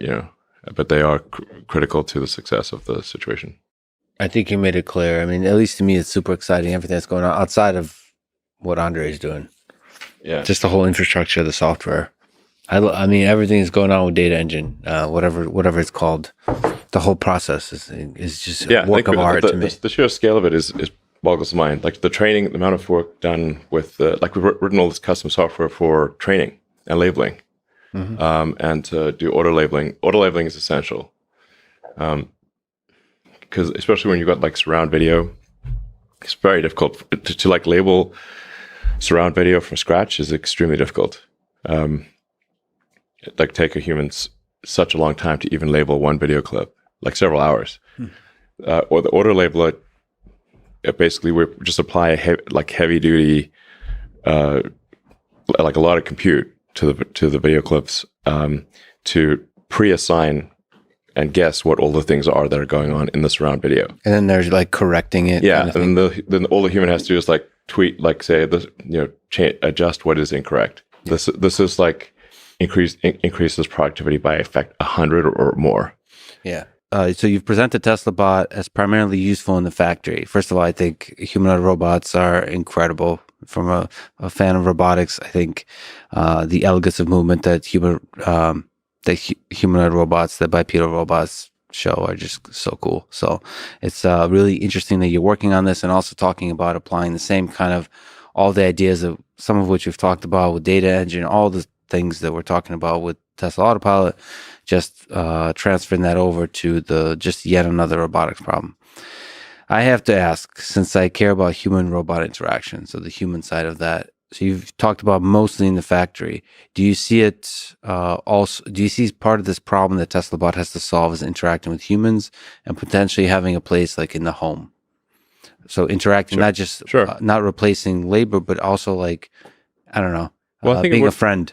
but they are critical to the success of the situation.
I think you made it clear. I mean, at least to me, it's super exciting. Everything that's going on outside of what Andre is doing.
Yeah,
just the whole infrastructure, the software. I mean, everything is going on with data engine, whatever it's called. The whole process is just a work of art to me.
The sheer scale of it is boggles the mind. Like the training, the amount of work done with like we've written all this custom software for training and labeling, and to do auto labeling. Auto labeling is essential, because especially when you've got like surround video, it's very difficult to like label surround video from scratch is extremely difficult. It like take a human such a long time to even label one video clip, like several hours. Or the auto labeler, basically we just apply a heavy duty, like a lot of compute to the video clips, to pre-assign and guess what all the things are that are going on in the surround video.
And then there's like correcting it.
Yeah, and then all the human has to do is like tweet, like say this, adjust what is incorrect. Yeah. This is like increases productivity by effect 100 or more.
Yeah. So you've presented Tesla Bot as primarily useful in the factory. First of all, I think humanoid robots are incredible. From a fan of robotics, I think the elegance of movement that humanoid robots, the bipedal robots show are just so cool. So it's really interesting that you're working on this and also talking about applying the same kind of all the ideas of some of which we've talked about with data engine, all the things that we're talking about with Tesla Autopilot, just transferring that over to just yet another robotics problem. I have to ask, since I care about human-robot interaction, so the human side of that. So you've talked about mostly in the factory. Do you see it also? Do you see part of this problem that Tesla Bot has to solve is interacting with humans and potentially having a place like in the home? So interacting, not just not replacing labor, but also like, I don't know, being a friend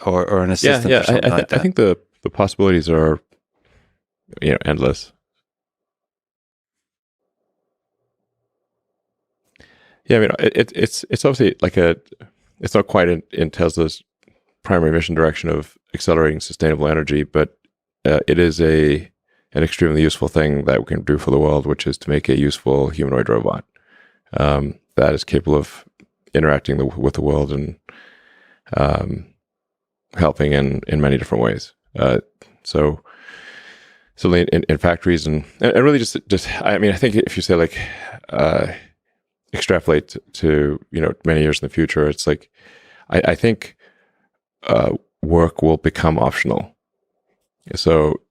or an assistant or something like that.
I think the possibilities are, endless. Yeah, I mean, it's obviously like it's not quite in Tesla's primary mission direction of accelerating sustainable energy, but it is an extremely useful thing that we can do for the world, which is to make a useful humanoid robot that is capable of interacting with the world and helping in many different ways. So in factories and really just I mean, I think if you say like extrapolate to many years in the future, it's like I think work will become optional. So,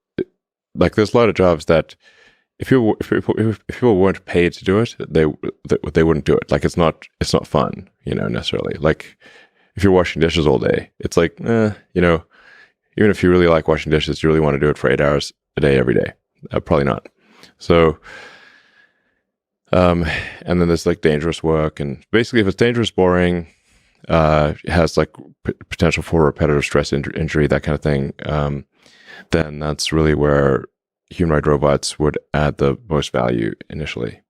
like, there's a lot of jobs that if people weren't paid to do it, they wouldn't do it. Like, it's not fun, necessarily. Like, if you're washing dishes all day, it's like, even if you really like washing dishes, you really want to do it for 8 hours a day, every day? Probably not. So, and then there's like dangerous work, and basically, if it's dangerous, boring, it has like potential for repetitive stress injury, that kind of thing, then that's really where humanoid robots would add the most value initially.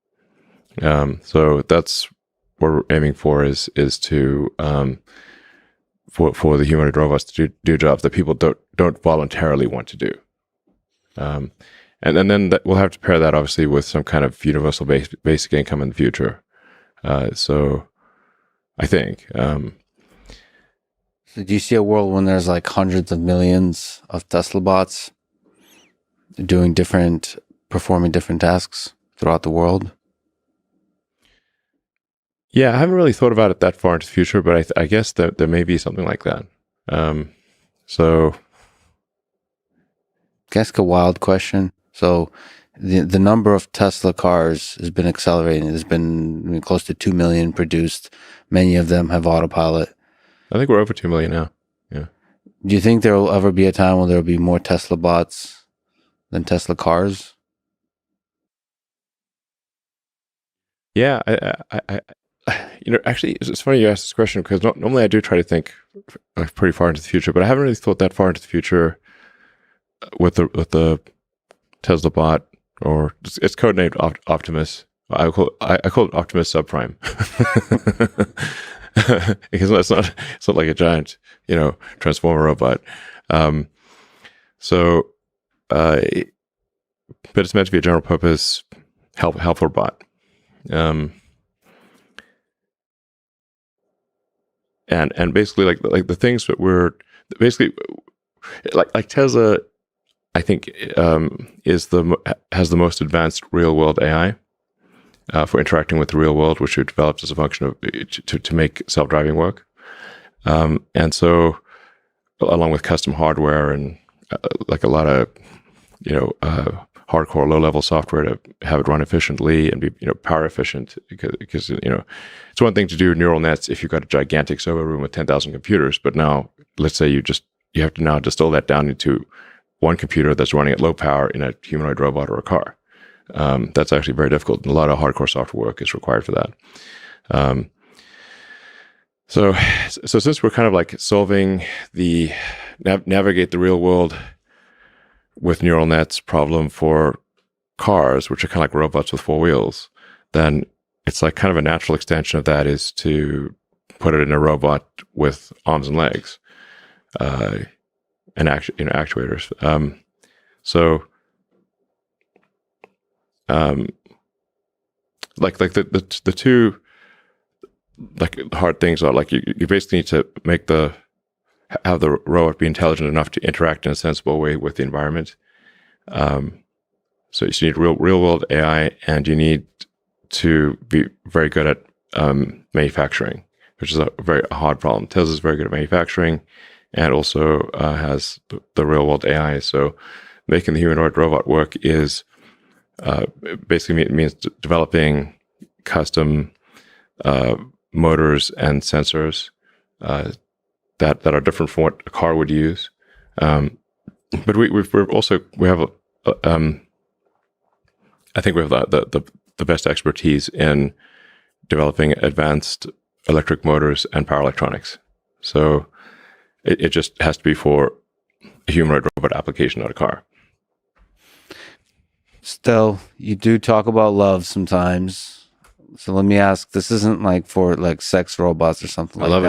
So that's what we're aiming for, is to for the humanoid robots to do jobs that people don't voluntarily want to do. And then we'll have to pair that obviously with some kind of universal basic income in the future. So I think.
So do you see a world when there's like hundreds of millions of Tesla bots performing different tasks throughout the world?
Yeah, I haven't really thought about it that far into the future, but I guess that there may be something like that. So,
Can I ask a wild question? So the number of Tesla cars has been accelerating. There's been close to 2 million produced. Many of them have autopilot.
I think we're over 2 million now. Yeah.
Do you think there will ever be a time when there will be more Tesla bots than Tesla cars?
Yeah, actually, it's funny you asked this question, because normally I do try to think pretty far into the future, but I haven't really thought that far into the future with the Tesla bot, or it's codenamed Optimus. I call it Optimus Subprime. Because it's not like a giant, transformer robot. But it's meant to be a general purpose helper bot. And basically, like the things that we're basically like Tesla, I think, has the most advanced real world AI for interacting with the real world, which we developed as a function of to make self-driving work. And so, along with custom hardware and like a lot of hardcore low-level software to have it run efficiently and be power efficient, because it's one thing to do neural nets if you've got a gigantic server room with 10,000 computers, but now let's say you have to now distill that down into one computer that's running at low power in a humanoid robot or a car. That's actually very difficult, and a lot of hardcore software work is required for that. So since we're kind of like solving the navigate the real world with neural nets problem for cars, which are kind of like robots with 4 wheels, then it's like kind of a natural extension of that is to put it in a robot with arms and legs, and actuators. Like the two like hard things are like you basically need to have the robot be intelligent enough to interact in a sensible way with the environment. So you need real world AI, and you need to be very good at manufacturing, which is a very hard problem. Tesla is very good at manufacturing, and also has the real world AI. So making the humanoid robot work is basically means developing custom motors and sensors that are different from what a car would use. But we have I think we have the best expertise in developing advanced electric motors and power electronics. So it just has to be for a humanoid robot application, not a car.
Still, you do talk about love sometimes. So let me ask, this isn't like for like sex robots or something like that.
I love